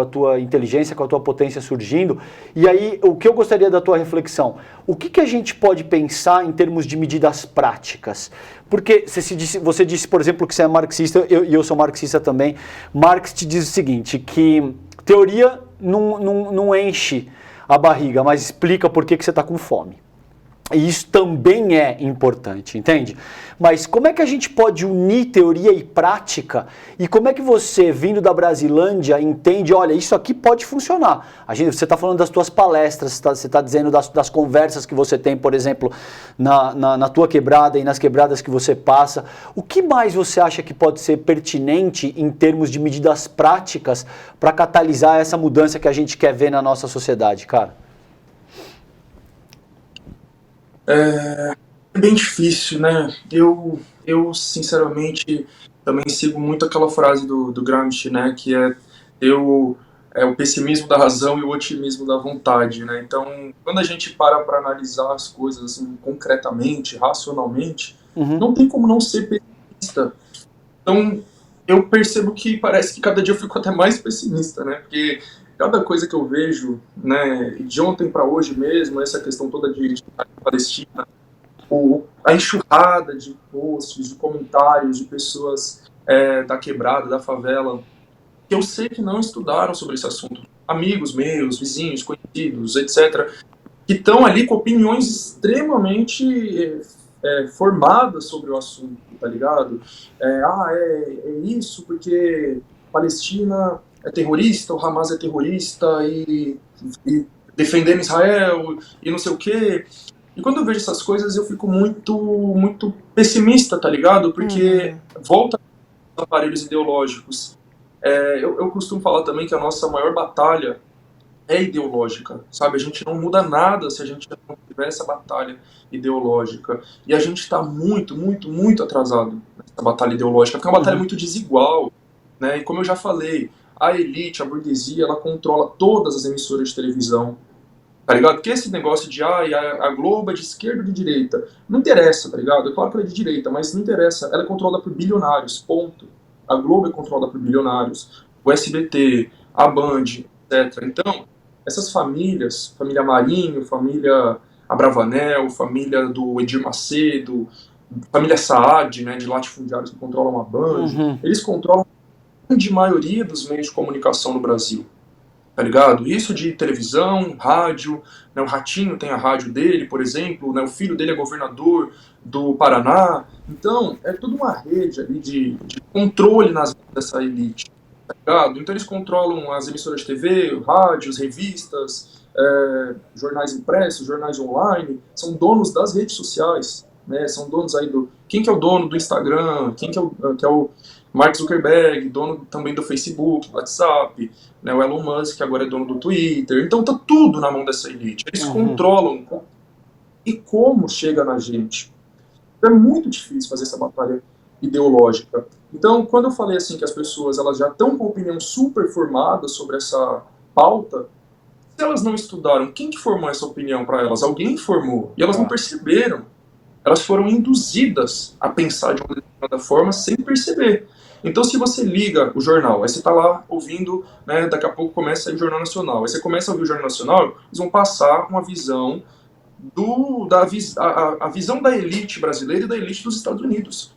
tua inteligência, com a tua potência surgindo. E aí, o que eu gostaria da tua reflexão? O que a gente pode pensar em termos de medidas práticas? Porque você disse, por exemplo, que você é marxista, e eu sou marxista também. Marx te diz o seguinte, que teoria não enche a barriga, mas explica por que você está com fome. E isso também é importante, entende? Mas como é que a gente pode unir teoria e prática? E como é que você, vindo da Brasilândia, entende, olha, isso aqui pode funcionar? Você está falando das tuas palestras, você está dizendo das conversas que você tem, por exemplo, na tua quebrada e nas quebradas que você passa. O que mais você acha que pode ser pertinente em termos de medidas práticas para catalisar essa mudança que a gente quer ver na nossa sociedade, cara? É bem difícil, né? Eu sinceramente, também sigo muito aquela frase do Gramsci, né? Que é o pessimismo da razão e o otimismo da vontade, né? Então, quando a gente para analisar as coisas assim, concretamente, racionalmente, não tem como não ser pessimista. Então, eu percebo que parece que cada dia eu fico até mais pessimista, né? Porque cada coisa que eu vejo, né, de ontem para hoje mesmo, essa questão toda de Palestina, a enxurrada de posts, de comentários de pessoas da quebrada, da favela, que eu sei que não estudaram sobre esse assunto, amigos meus, vizinhos, conhecidos, etc., que estão ali com opiniões extremamente formadas sobre o assunto, tá ligado? É isso porque Palestina é terrorista, o Hamas é terrorista e defendendo Israel e não sei o quê. E quando eu vejo essas coisas eu fico muito pessimista, tá ligado? Porque volta aos aparelhos ideológicos. Eu costumo falar também que a nossa maior batalha é ideológica, sabe? A gente não muda nada se a gente não tiver essa batalha ideológica. E a gente está muito atrasado nessa batalha ideológica, porque é uma batalha muito desigual, né? E como eu já falei, a elite, a burguesia, ela controla todas as emissoras de televisão, tá ligado? Porque esse negócio de a Globo é de esquerda ou de direita, não interessa, tá ligado? É claro que ela é de direita, mas não interessa, ela é controlada por bilionários, ponto. A Globo é controlada por bilionários, o SBT, a Band, etc. Então, essas famílias, família Marinho, família Abravanel, família do Edir Macedo, família Saad, né, de latifundiários que controlam a Band, eles controlam a grande maioria dos meios de comunicação no Brasil, tá ligado? Isso de televisão, rádio, né, o Ratinho tem a rádio dele, por exemplo, né, o filho dele é governador do Paraná. Então, é tudo uma rede ali de controle nas mãos dessa elite, tá ligado? Então eles controlam as emissoras de TV, rádios, revistas, jornais impressos, jornais online, são donos das redes sociais, né? São donos aí quem que é o dono do Instagram, quem que é o Mark Zuckerberg, dono também do Facebook, do WhatsApp, né? O Elon Musk, que agora é dono do Twitter. Então tá tudo na mão dessa elite. Eles controlam. E como chega na gente? É muito difícil fazer essa batalha ideológica. Então, quando eu falei assim que as pessoas elas já estão com opinião super formada sobre essa pauta, se elas não estudaram, quem que formou essa opinião para elas? Alguém formou. E elas não perceberam. Elas foram induzidas a pensar de uma determinada forma sem perceber. Então, se você liga o jornal, aí você está lá ouvindo, né, daqui a pouco começa a ir o Jornal Nacional, aí você começa a ouvir o Jornal Nacional, eles vão passar uma visão a visão da elite brasileira e da elite dos Estados Unidos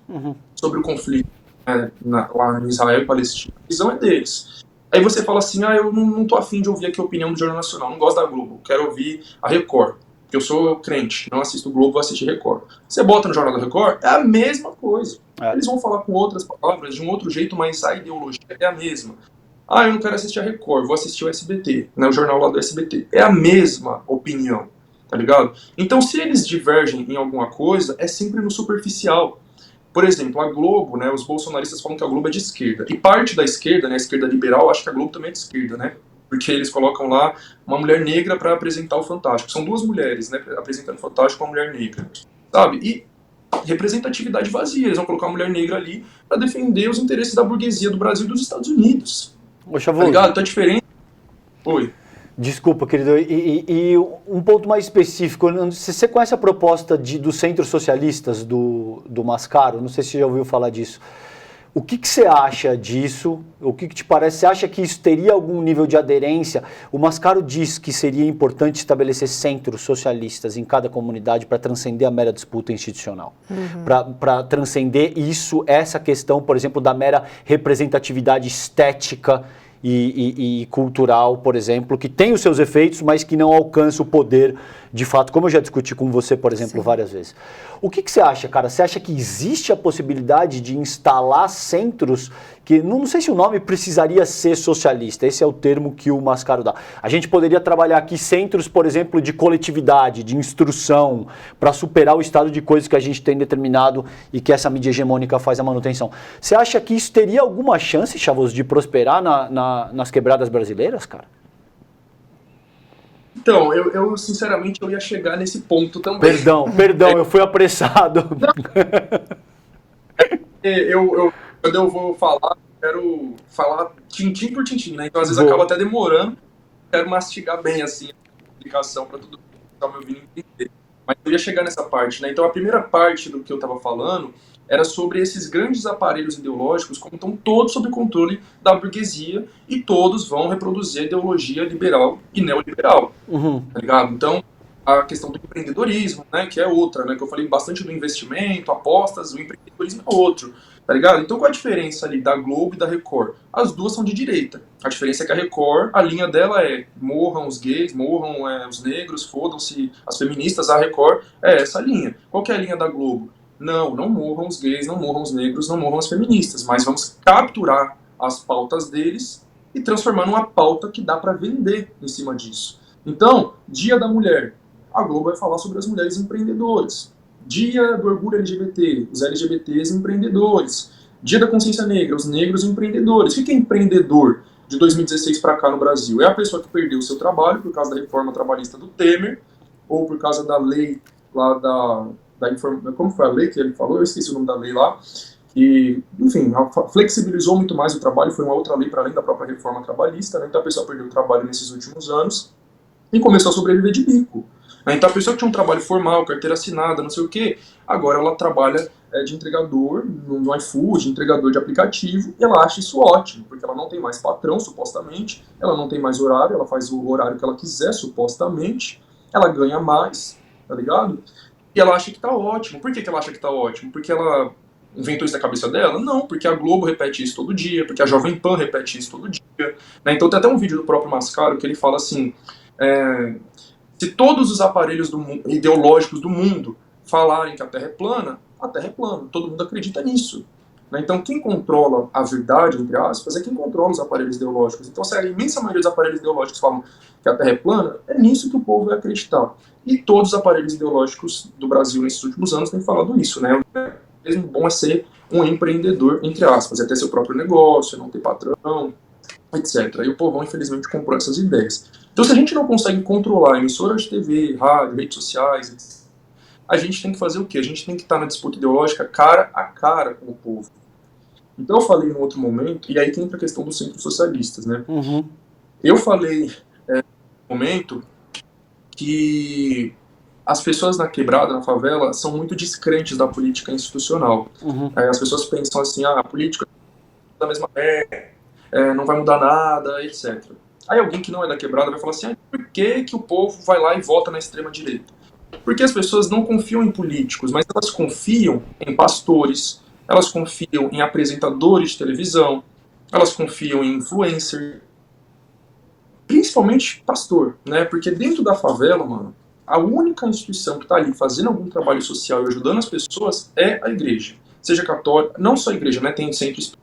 sobre o conflito, né, lá em Israel e Palestina. A visão é deles. Aí você fala assim, eu não tô afim de ouvir aqui a opinião do Jornal Nacional, não gosto da Globo, quero ouvir a Record, porque eu sou crente, não assisto o Globo, vou assistir Record. Você bota no Jornal da Record, é a mesma coisa. Eles vão falar com outras palavras, de um outro jeito, mas a ideologia é a mesma. Eu não quero assistir a Record, vou assistir o SBT, né, o jornal lá do SBT. É a mesma opinião, tá ligado? Então, se eles divergem em alguma coisa, é sempre no superficial. Por exemplo, a Globo, né, os bolsonaristas falam que a Globo é de esquerda. E parte da esquerda, né, a esquerda liberal, acha que a Globo também é de esquerda, né? Porque eles colocam lá uma mulher negra para apresentar o Fantástico. São duas mulheres, né, apresentando o Fantástico com uma mulher negra, sabe? E representatividade vazia. Eles vão colocar uma mulher negra ali para defender os interesses da burguesia do Brasil e dos Estados Unidos. Tá ligado? Tá diferente. Oi. Desculpa, querido, e um ponto mais específico, você conhece a proposta dos centros socialistas do Mascaro? Não sei se você já ouviu falar disso. O que você acha disso? O que te parece? Você acha que isso teria algum nível de aderência? O Mascaro diz que seria importante estabelecer centros socialistas em cada comunidade para transcender a mera disputa institucional. Para transcender essa questão, por exemplo, da mera representatividade estética e cultural, por exemplo, que tem os seus efeitos, mas que não alcança o poder de fato, como eu já discuti com você, por exemplo, várias vezes. O que você acha, cara? Você acha que existe a possibilidade de instalar centros que, não sei se o nome precisaria ser socialista, esse é o termo que o Mascaro dá. A gente poderia trabalhar aqui centros, por exemplo, de coletividade, de instrução, para superar o estado de coisas que a gente tem determinado e que essa mídia hegemônica faz a manutenção. Você acha que isso teria alguma chance, Chavoso, de prosperar nas quebradas brasileiras, cara? Então, eu sinceramente eu ia chegar nesse ponto também. Perdão, eu fui apressado. Quando eu vou falar, quero falar tintim por tintim, né? Então às vezes acaba até demorando, quero mastigar bem assim a explicação para todo mundo que está me ouvindo entender. Mas eu ia chegar nessa parte, né? Então a primeira parte do que eu estava falando era sobre esses grandes aparelhos ideológicos, como estão todos sob controle da burguesia e todos vão reproduzir a ideologia liberal e neoliberal, tá ligado? Então, a questão do empreendedorismo, né, que é outra, né, que eu falei bastante do investimento, apostas, o empreendedorismo é outro, tá ligado? Então, qual a diferença ali da Globo e da Record? As duas são de direita. A diferença é que a Record, a linha dela é morram os gays, morram os negros, fodam-se as feministas, a Record é essa linha. Qual que é a linha da Globo? Não morram os gays, não morram os negros, não morram as feministas, mas vamos capturar as pautas deles e transformar numa pauta que dá para vender em cima disso. Então, Dia da Mulher, a Globo vai falar sobre as mulheres empreendedoras. Dia do Orgulho LGBT, os LGBTs empreendedores. Dia da Consciência Negra, os negros empreendedores. O que é empreendedor de 2016 para cá no Brasil? É a pessoa que perdeu o seu trabalho por causa da reforma trabalhista do Temer ou por causa da lei lá como foi a lei que ele falou? Eu esqueci o nome da lei lá. E, enfim, flexibilizou muito mais o trabalho, foi uma outra lei para além da própria reforma trabalhista, né? Então a pessoa perdeu o trabalho nesses últimos anos e começou a sobreviver de bico. Então a pessoa que tinha um trabalho formal, carteira assinada, não sei o quê, agora ela trabalha de entregador no iFood, entregador de aplicativo, e ela acha isso ótimo, porque ela não tem mais patrão, supostamente, ela não tem mais horário, ela faz o horário que ela quiser, supostamente, ela ganha mais, tá ligado? E ela acha que tá ótimo. Por que ela acha que tá ótimo? Porque ela inventou isso na cabeça dela? Não, porque a Globo repete isso todo dia, porque a Jovem Pan repete isso todo dia. Né? Então tem até um vídeo do próprio Mascaro que ele fala assim, se todos os aparelhos ideológicos do mundo falarem que a Terra é plana, todo mundo acredita nisso. Né? Então quem controla a verdade, entre aspas, é quem controla os aparelhos ideológicos. Então se a imensa maioria dos aparelhos ideológicos falam que a Terra é plana, é nisso que o povo vai acreditar. E todos os aparelhos ideológicos do Brasil nesses últimos anos têm falado isso, né? O mesmo bom é ser um empreendedor, entre aspas, é ter seu próprio negócio, não ter patrão, etc. E o povão, infelizmente, comprou essas ideias. Então, se a gente não consegue controlar emissoras de TV, rádio, redes sociais, a gente tem que fazer o quê? A gente tem que estar na disputa ideológica cara a cara com o povo. Então, eu falei em outro momento, e aí que entra a questão dos centros socialistas, né? Eu falei no momento que as pessoas na quebrada, na favela, são muito descrentes da política institucional. As pessoas pensam assim, a política da mesma não vai mudar nada, etc. Aí alguém que não é da quebrada vai falar assim, por que o povo vai lá e vota na extrema-direita? Porque as pessoas não confiam em políticos, mas elas confiam em pastores, elas confiam em apresentadores de televisão, elas confiam em influencers, principalmente pastor, né? Porque dentro da favela, mano, a única instituição que está ali fazendo algum trabalho social e ajudando as pessoas é a igreja. Seja católica, não só a igreja, né? Tem centros.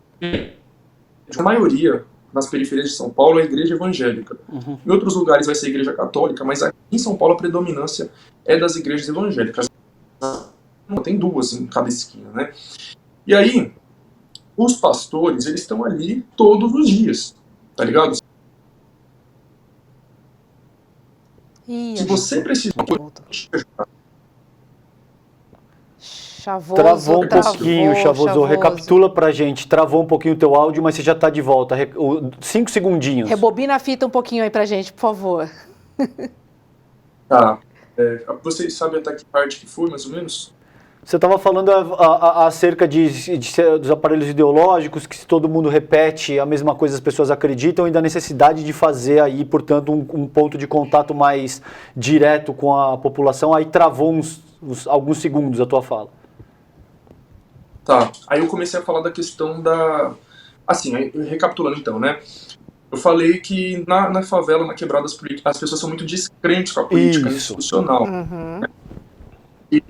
A maioria nas periferias de São Paulo é a igreja evangélica. Em outros lugares vai ser a igreja católica, mas aqui em São Paulo a predominância é das igrejas evangélicas. Tem duas em cada esquina, né? E aí, os pastores, eles estão ali todos os dias, tá ligado? Se você precisa... Chavoso, travou um pouquinho, Chavoso. Recapitula pra gente. Travou um pouquinho o teu áudio, mas você já tá de volta. 5 segundinhos. Rebobina a fita um pouquinho aí pra gente, por favor. Tá. Vocês sabem até que parte que foi, mais ou menos? Você estava falando acerca dos aparelhos ideológicos, que se todo mundo repete a mesma coisa, as pessoas acreditam, e da necessidade de fazer aí, portanto, um ponto de contato mais direto com a população. Aí travou alguns segundos a tua fala. Tá, aí eu comecei a falar da questão da... Assim, recapitulando então, né? Eu falei que na favela, na quebrada, as pessoas são muito descrentes com a política institucional. Uhum.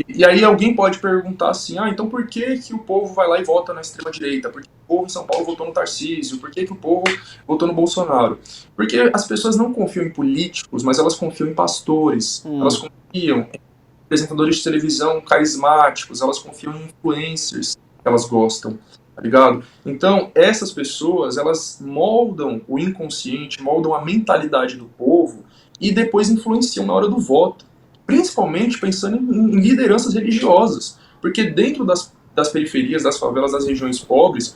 E aí alguém pode perguntar assim, então por que o povo vai lá e vota na extrema-direita? Por que o povo em São Paulo votou no Tarcísio? Por que o povo votou no Bolsonaro? Porque as pessoas não confiam em políticos, mas elas confiam em pastores, elas confiam em apresentadores de televisão carismáticos, elas confiam em influencers que elas gostam, tá ligado? Então, essas pessoas, elas moldam o inconsciente, moldam a mentalidade do povo e depois influenciam na hora do voto. Principalmente pensando em lideranças religiosas, porque dentro das periferias, das favelas, das regiões pobres,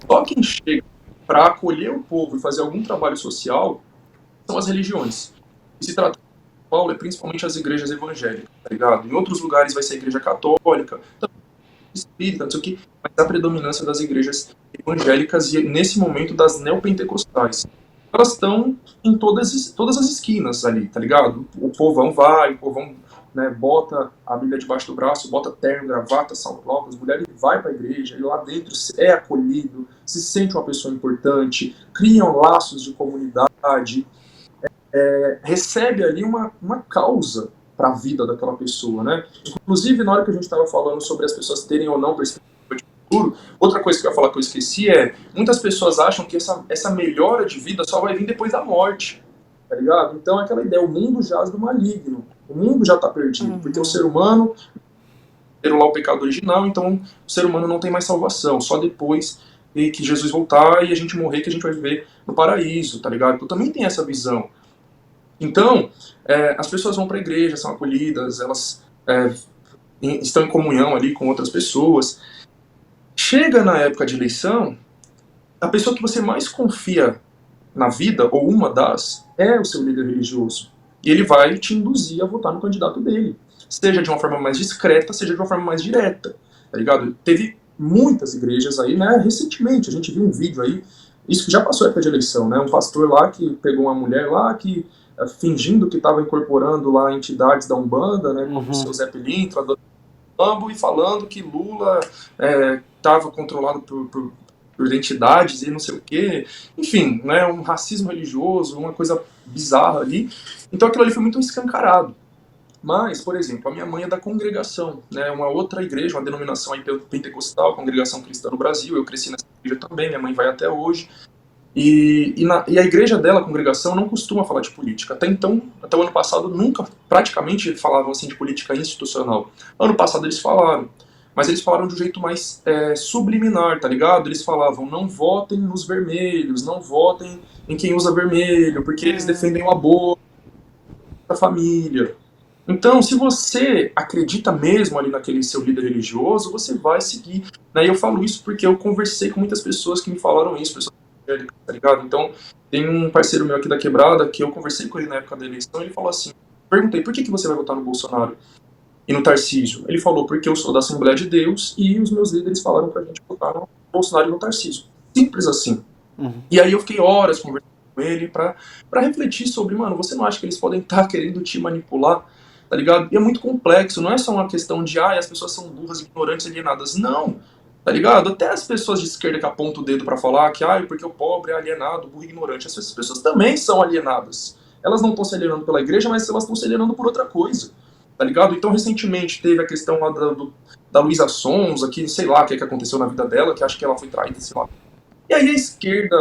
só quem chega para acolher o povo e fazer algum trabalho social são as religiões. E se trata de São Paulo, é principalmente as igrejas evangélicas, tá ligado? Em outros lugares vai ser a igreja católica, espírita, não sei o que, mas a predominância das igrejas evangélicas e, nesse momento, das neopentecostais. Elas estão em todas as esquinas ali, tá ligado? O povão vai, o povão, né, bota a Bíblia debaixo do braço, bota terno, gravata, salto, as mulheres vai para a igreja e lá dentro é acolhido, se sente uma pessoa importante, criam laços de comunidade, recebe ali uma causa para a vida daquela pessoa, né? Inclusive, na hora que a gente estava falando sobre as pessoas terem ou não perspectiva de futuro, outra coisa que eu ia falar que eu esqueci muitas pessoas acham que essa melhora de vida só vai vir depois da morte, tá ligado? Então, é aquela ideia, o mundo jaz do maligno, o mundo já está perdido, porque o ser humano, lá o pecado original, então o ser humano não tem mais salvação, só depois que Jesus voltar e a gente morrer que a gente vai viver no paraíso, tá ligado? Então também tem essa visão. Então, as pessoas vão para a igreja, são acolhidas, elas estão em comunhão ali com outras pessoas. Chega na época de eleição, a pessoa que você mais confia na vida, ou uma das, é o seu líder religioso. E ele vai te induzir a votar no candidato dele. Seja de uma forma mais discreta, seja de uma forma mais direta. Tá ligado? Teve muitas igrejas aí, né? Recentemente, a gente viu um vídeo aí, isso que já passou a época de eleição, né? Um pastor lá que pegou uma mulher lá que fingindo que estava incorporando lá entidades da Umbanda, né, como o seu Zé Pilintra, do Bambo, e falando que Lula estava controlado por entidades e não sei o quê. Enfim, né, um racismo religioso, uma coisa bizarra ali. Então aquilo ali foi muito escancarado. Mas, por exemplo, a minha mãe é da Congregação, né, uma outra igreja, uma denominação aí pentecostal, Congregação Cristã no Brasil. Eu cresci nessa igreja também, minha mãe vai até hoje. E a igreja dela, a congregação, não costuma falar de política. Até o ano passado, nunca, praticamente, falavam assim de política institucional. Ano passado eles falaram, mas eles falaram de um jeito mais subliminar, tá ligado? Eles falavam, não votem nos vermelhos, não votem em quem usa vermelho, porque eles defendem o aborto, a família. Então, se você acredita mesmo ali naquele seu líder religioso, você vai seguir. Né? E eu falo isso porque eu conversei com muitas pessoas que me falaram isso, pessoas tá ligado? Então, tem um parceiro meu aqui da Quebrada que eu conversei com ele na época da eleição, ele falou assim, perguntei, por que você vai votar no Bolsonaro e no Tarcísio? Ele falou, porque eu sou da Assembleia de Deus e os meus líderes falaram pra gente votar no Bolsonaro e no Tarcísio. Simples assim. E aí eu fiquei horas conversando com ele pra refletir sobre, mano, você não acha que eles podem estar querendo te manipular, tá ligado? E é muito complexo, não é só uma questão de, as pessoas são burras, ignorantes, alienadas. Não, tá ligado? Até as pessoas de esquerda que apontam o dedo pra falar que, porque o pobre é alienado, burro e ignorante, essas pessoas também são alienadas. Elas não estão se alienando pela igreja, mas elas estão se alienando por outra coisa, tá ligado? Então, recentemente, teve a questão lá da Luísa Sonza, que sei lá o que aconteceu na vida dela, que acho que ela foi traída, sei lá. E aí a esquerda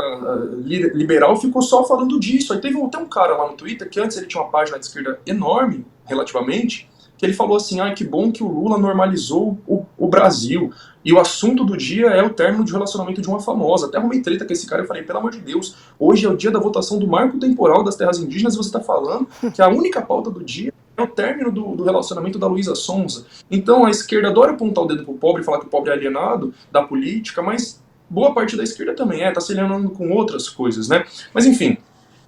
liberal ficou só falando disso. Aí teve até um cara lá no Twitter, que antes ele tinha uma página de esquerda enorme, relativamente, que ele falou assim, que bom que o Lula normalizou o Brasil. E o assunto do dia é o término de relacionamento de uma famosa. Até arrumei treta com esse cara e falei, pelo amor de Deus, hoje é o dia da votação do marco temporal das terras indígenas e você está falando que a única pauta do dia é o término do relacionamento da Luísa Sonza. Então a esquerda adora apontar o dedo pro pobre e falar que o pobre é alienado da política, mas boa parte da esquerda também tá se alienando com outras coisas, né? Mas enfim,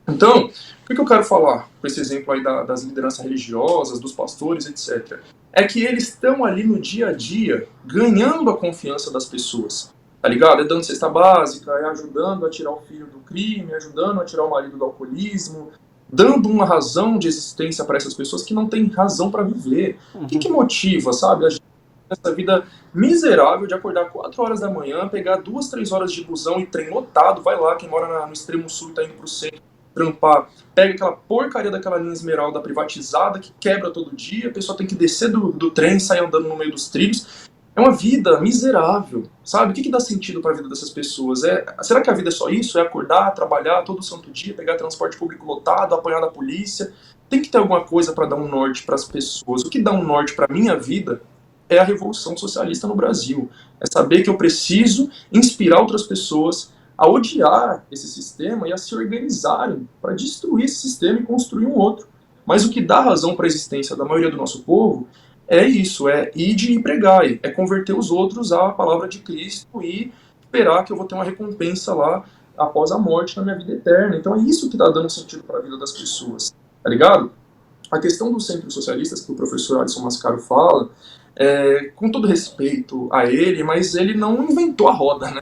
então, o que eu quero falar com esse exemplo aí das lideranças religiosas, dos pastores, etc. É que eles estão ali no dia a dia ganhando a confiança das pessoas, tá ligado? É dando cesta básica, é ajudando a tirar o filho do crime, ajudando a tirar o marido do alcoolismo, dando uma razão de existência para essas pessoas que não têm razão para viver. O que motiva, sabe, a gente essa vida miserável de acordar 4 horas da manhã, pegar 2, 3 horas de busão e trem lotado, vai lá, quem mora no extremo sul e tá indo pro centro, trampar, pega aquela porcaria daquela linha Esmeralda privatizada que quebra todo dia, a pessoa tem que descer do trem, sair andando no meio dos trilhos. É uma vida miserável, sabe? O que dá sentido para a vida dessas pessoas? Será que a vida é só isso? É acordar, trabalhar todo santo dia, pegar transporte público lotado, apanhar da polícia? Tem que ter alguma coisa para dar um norte para as pessoas. O que dá um norte para minha vida é a revolução socialista no Brasil. É saber que eu preciso inspirar outras pessoas a odiar esse sistema e a se organizarem para destruir esse sistema e construir um outro. Mas o que dá razão para a existência da maioria do nosso povo é isso, é ide e pregai, é converter os outros à palavra de Cristo e esperar que eu vou ter uma recompensa lá após a morte na minha vida eterna. Então é isso que está dando sentido para a vida das pessoas, tá ligado? A questão dos centros socialistas que o professor Alisson Mascaro fala, com todo respeito a ele, mas ele não inventou a roda, né?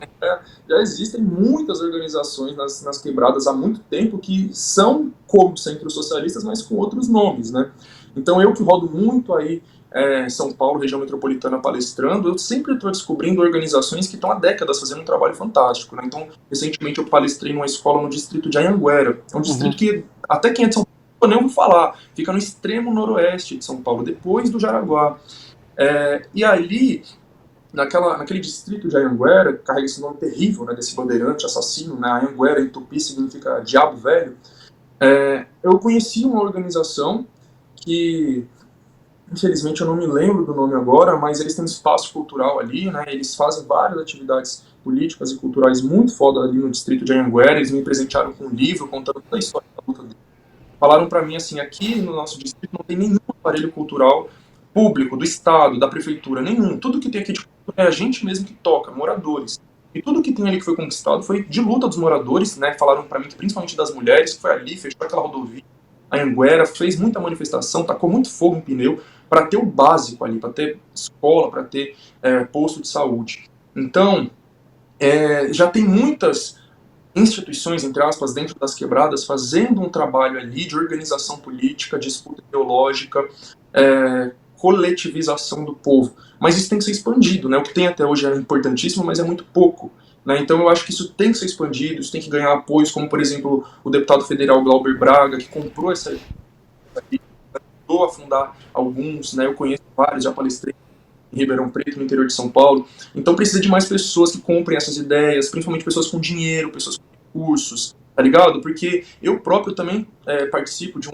Já existem muitas organizações nas quebradas há muito tempo que são como centros socialistas, mas com outros nomes, né? Então eu que rodo muito aí São Paulo, região metropolitana, palestrando, eu sempre estou descobrindo organizações que estão há décadas fazendo um trabalho fantástico, né? Então, recentemente eu palestrei numa escola no distrito de Anhanguera, é um distrito que até quem é de São Paulo eu nem vou falar, fica no extremo noroeste de São Paulo, depois do Jaraguá. E ali, naquele distrito de Anhanguera, que carrega esse nome terrível, né, desse bandeirante assassino, né, Anhanguera em tupi significa diabo velho, eu conheci uma organização que, infelizmente eu não me lembro do nome agora, mas eles têm um espaço cultural ali, né, eles fazem várias atividades políticas e culturais muito foda ali no distrito de Anhanguera, eles me presentearam com um livro contando toda a história da luta deles. Falaram para mim assim, aqui no nosso distrito não tem nenhum aparelho cultural público, do Estado, da Prefeitura, nenhum. Tudo que tem aqui de cultura é a gente mesmo que toca, moradores. E tudo que tem ali que foi conquistado foi de luta dos moradores, né? Falaram para mim que principalmente das mulheres, que foi ali, fechou aquela rodovia, a Anhanguera, fez muita manifestação, tacou muito fogo em pneu para ter o básico ali, para ter escola, para ter posto de saúde. Então, já tem muitas instituições, entre aspas, dentro das quebradas, fazendo um trabalho ali de organização política, disputa ideológica, coletivização do povo. Mas isso tem que ser expandido, né? O que tem até hoje é importantíssimo, mas é muito pouco, né? Então eu acho que isso tem que ser expandido, isso tem que ganhar apoios, como por exemplo o deputado federal Glauber Braga, que comprou essa aqui, ajudou a fundar alguns, né? Eu conheço vários, já palestrei em Ribeirão Preto, no interior de São Paulo. Então precisa de mais pessoas que comprem essas ideias, principalmente pessoas com dinheiro, pessoas com recursos, tá ligado? Porque eu próprio também participo de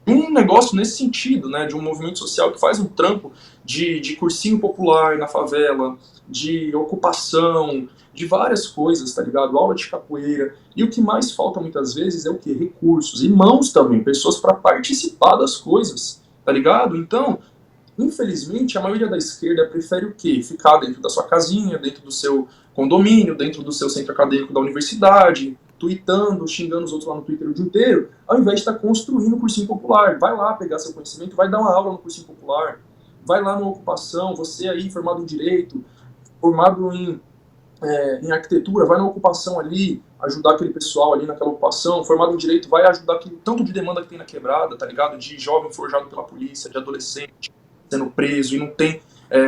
um negócio nesse sentido, né, de um movimento social que faz um trampo de cursinho popular na favela, de ocupação, de várias coisas, tá ligado? Aula de capoeira. E o que mais falta muitas vezes é o quê? Recursos. E mãos também, pessoas para participar das coisas, tá ligado? Então, infelizmente, a maioria da esquerda prefere o quê? Ficar dentro da sua casinha, dentro do seu condomínio, dentro do seu centro acadêmico da universidade, tweetando, xingando os outros lá no Twitter o dia inteiro, ao invés de estar construindo o cursinho popular. Vai lá pegar seu conhecimento, vai dar uma aula no cursinho popular, vai lá na ocupação, você aí formado em direito, formado em em arquitetura, vai na ocupação ali, ajudar aquele pessoal ali naquela ocupação, formado em direito, vai ajudar aquele tanto de demanda que tem na quebrada, tá ligado? De jovem forjado pela polícia, de adolescente sendo preso e não tem,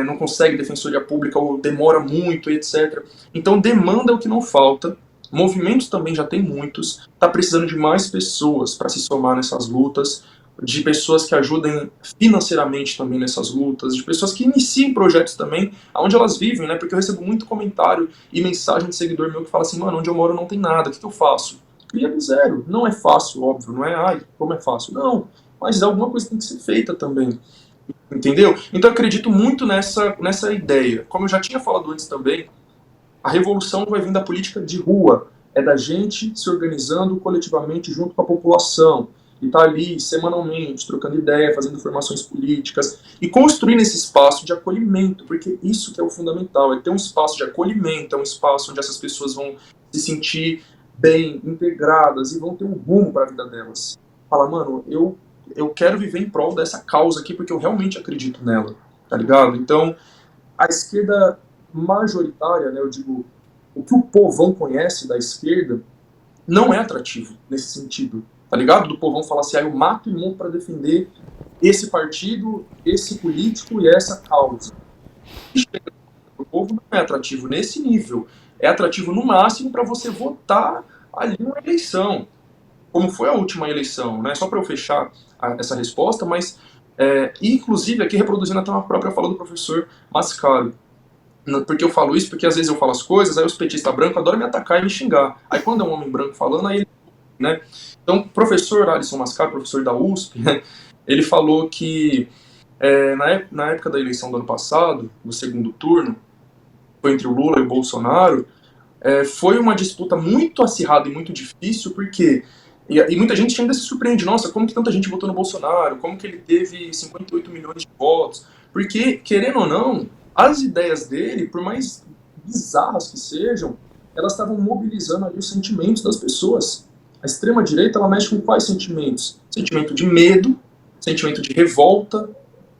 não consegue defensoria pública ou demora muito, etc. Então demanda é o que não falta, movimentos também já tem muitos, tá precisando de mais pessoas para se somar nessas lutas, de pessoas que ajudem financeiramente também nessas lutas, de pessoas que iniciem projetos também, onde elas vivem, né? Porque eu recebo muito comentário e mensagem de seguidor meu que fala assim, mano, onde eu moro não tem nada, o que eu faço? Cria do zero. Não é fácil, óbvio, não é, ai, como é fácil. Não, mas alguma coisa tem que ser feita também, entendeu? Então eu acredito muito nessa ideia. Como eu já tinha falado antes também, a revolução vai vir da política de rua, é da gente se organizando coletivamente junto com a população, e tá ali semanalmente, trocando ideia, fazendo formações políticas, e construindo esse espaço de acolhimento, porque isso que é o fundamental, é ter um espaço de acolhimento, é um espaço onde essas pessoas vão se sentir bem, integradas, e vão ter um rumo para a vida delas. Fala, mano, eu quero viver em prol dessa causa aqui, porque eu realmente acredito nela, tá ligado? Então, a esquerda majoritária, né, eu digo, o que o povão conhece da esquerda não é atrativo nesse sentido, tá ligado? Do povão falar assim, eu mato o mundo para defender esse partido, esse político e essa causa. O povo não é atrativo nesse nível, é atrativo no máximo para você votar ali numa eleição, como foi a última eleição, né? Só para eu fechar essa resposta, mas inclusive aqui reproduzindo até uma própria fala do professor Mascaro. Porque eu falo isso, porque às vezes eu falo as coisas, aí os petistas brancos adoram me atacar e me xingar. Aí quando é um homem branco falando, aí ele... né? Então, o professor Alisson Mascaro, professor da USP, né, ele falou que na época da eleição do ano passado, no segundo turno, foi entre o Lula e o Bolsonaro, foi uma disputa muito acirrada e muito difícil, porque... E muita gente ainda se surpreende, nossa, como que tanta gente votou no Bolsonaro, como que ele teve 58 milhões de votos, porque, querendo ou não, as ideias dele, por mais bizarras que sejam, elas estavam mobilizando ali os sentimentos das pessoas. A extrema-direita, ela mexe com quais sentimentos? Sentimento de medo, sentimento de revolta,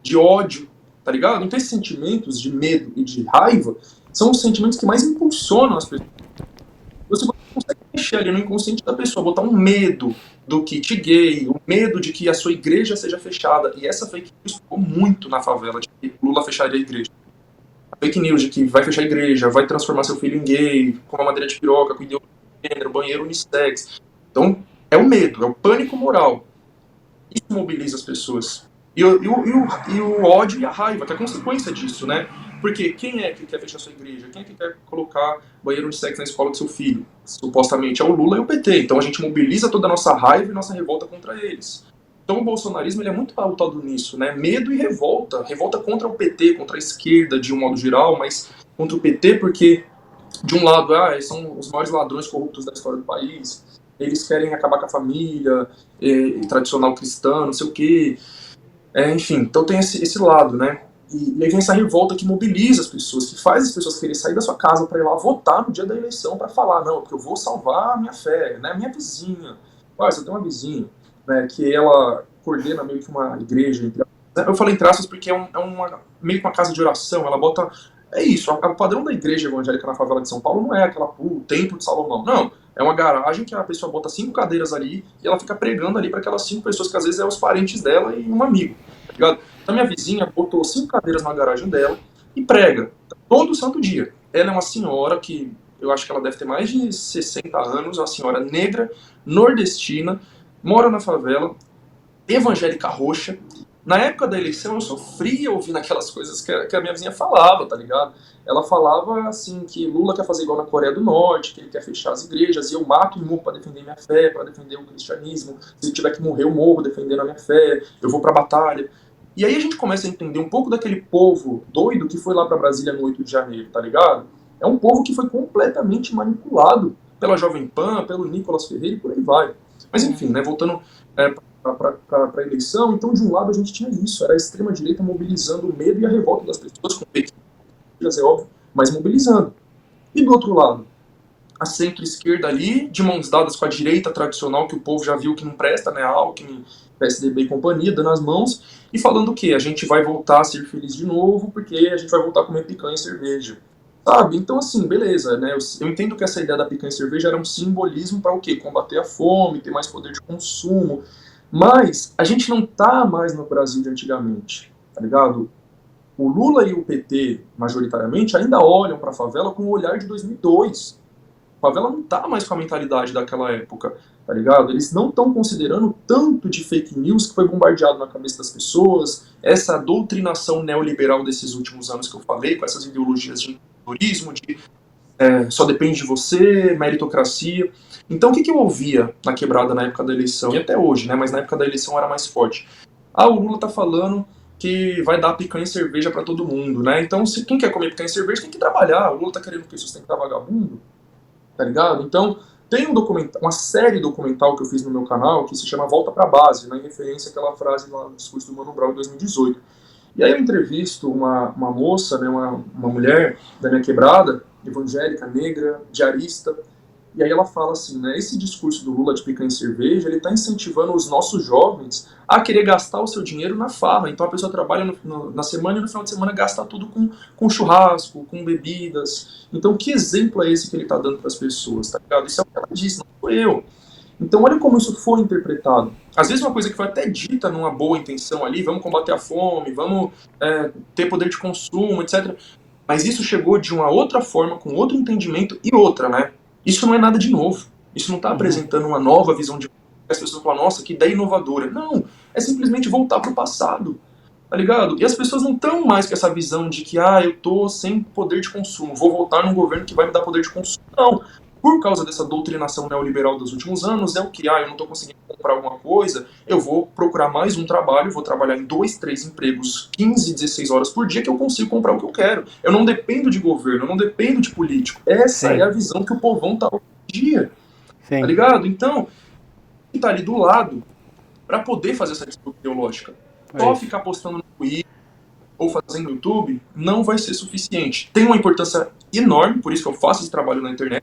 de ódio, tá ligado? Então esses sentimentos de medo e de raiva são os sentimentos que mais impulsionam as pessoas. Você consegue mexer ali no inconsciente da pessoa, botar um medo do kit gay, o medo de que a sua igreja seja fechada. E essa fake news ficou muito na favela, de que Lula fecharia a igreja. A fake news de que vai fechar a igreja, vai transformar seu filho em gay, com uma madeira de piroca, com ideologia de gênero, banheiro unissex. Então, é o medo, é o pânico moral. Isso mobiliza as pessoas. E o ódio e a raiva, que é a consequência disso, né? Porque quem é que quer fechar sua igreja? Quem é que quer colocar banheiro unissex na escola do seu filho? Supostamente é o Lula e o PT. Então a gente mobiliza toda a nossa raiva e nossa revolta contra eles. Então o bolsonarismo ele é muito pautado nisso, né? Medo e revolta. Revolta contra o PT, contra a esquerda de um modo geral, mas contra o PT porque, de um lado, eles são os maiores ladrões corruptos da história do país, eles querem acabar com a família, tradicional cristã, não sei o quê. Enfim, então tem esse lado, né? E aí vem essa revolta que mobiliza as pessoas, que faz as pessoas quererem sair da sua casa para ir lá votar no dia da eleição para falar, não, porque eu vou salvar a minha fé, né? Minha vizinha. Você tem uma vizinha, né, que ela coordena meio que uma igreja. Eu falei em traços porque meio que uma casa de oração, ela bota... É isso, o padrão da igreja evangélica na favela de São Paulo não é aquela, o templo de Salomão, não. É uma garagem que a pessoa bota 5 cadeiras ali e ela fica pregando ali para aquelas 5 pessoas que às vezes é os parentes dela e um amigo, tá ligado? Então minha vizinha botou 5 cadeiras na garagem dela e prega todo santo dia. Ela é uma senhora que eu acho que ela deve ter mais de 60 anos, uma senhora negra, nordestina, mora na favela, evangélica roxa. Na época da eleição eu sofria ouvindo aquelas coisas que a minha vizinha falava, tá ligado? Ela falava assim que Lula quer fazer igual na Coreia do Norte, que ele quer fechar as igrejas, e eu mato o morro para defender minha fé, para defender o cristianismo. Se tiver que morrer, eu morro defendendo a minha fé, eu vou pra batalha. E aí a gente começa a entender um pouco daquele povo doido que foi lá pra Brasília no 8 de janeiro, tá ligado? É um povo que foi completamente manipulado pela Jovem Pan, pelo Nicolas Ferreira e por aí vai. Mas enfim, né, voltando para a eleição, então de um lado a gente tinha isso, era a extrema-direita mobilizando o medo e a revolta das pessoas, com pequenas, é óbvio, mas mobilizando. E do outro lado, a centro-esquerda ali, de mãos dadas com a direita tradicional, que o povo já viu que não presta, né, Alckmin, PSDB e companhia, dando as mãos, e falando o quê? A gente vai voltar a ser feliz de novo, porque a gente vai voltar a comer picanha e cerveja. Sabe? Então, assim, beleza, né? Eu entendo que essa ideia da picanha e cerveja era um simbolismo para o quê? Combater a fome, ter mais poder de consumo. Mas a gente não tá mais no Brasil de antigamente, tá ligado? O Lula e o PT, majoritariamente, ainda olham para a favela com o olhar de 2002. A favela não tá mais com a mentalidade daquela época, tá ligado? Eles não estão considerando tanto de fake news que foi bombardeado na cabeça das pessoas, essa doutrinação neoliberal desses últimos anos que eu falei, com essas ideologias de turismo, de só depende de você, meritocracia. Então, o que eu ouvia na quebrada na época da eleição, e até hoje, né, mas na época da eleição era mais forte. Ah, o Lula tá falando que vai dar picanha e cerveja para todo mundo, né? Então, se quem quer comer picanha e cerveja tem que trabalhar. O Lula tá querendo que sustentar vagabundo, tá ligado? Então, tem uma série documental que eu fiz no meu canal que se chama Volta pra Base, né, em referência àquela frase lá no discurso do Mano Brown em 2018. E aí eu entrevisto uma moça, né, uma mulher da minha quebrada, evangélica, negra, diarista, e aí ela fala assim, né, esse discurso do Lula de picanha e cerveja, ele está incentivando os nossos jovens a querer gastar o seu dinheiro na farra. Então a pessoa trabalha na semana e no final de semana gasta tudo com churrasco, com bebidas. Então que exemplo é esse que ele está dando para as pessoas, tá ligado? Isso é o que ela disse, não sou eu. Então olha como isso foi interpretado. Às vezes uma coisa que foi até dita numa boa intenção ali, vamos combater a fome, vamos ter poder de consumo, etc. Mas isso chegou de uma outra forma, com outro entendimento e outra, né? Isso não é nada de novo. Isso não está apresentando uma nova visão de... As pessoas falam, nossa, que ideia inovadora. Não, é simplesmente voltar para o passado, tá ligado? E as pessoas não estão mais com essa visão de que, eu tô sem poder de consumo, vou voltar num governo que vai me dar poder de consumo. Não. Por causa dessa doutrinação neoliberal dos últimos anos, é o que, eu não estou conseguindo comprar alguma coisa, eu vou procurar mais um trabalho, vou trabalhar em 2, 3 empregos, 15, 16 horas por dia, que eu consigo comprar o que eu quero. Eu não dependo de governo, eu não dependo de político. Essa é a visão que o povão tá hoje em dia. Sim. Tá ligado? Então, quem tá ali do lado, para poder fazer essa disputa ideológica, só ficar postando no Twitter ou fazendo no YouTube, não vai ser suficiente. Tem uma importância enorme, por isso que eu faço esse trabalho na internet,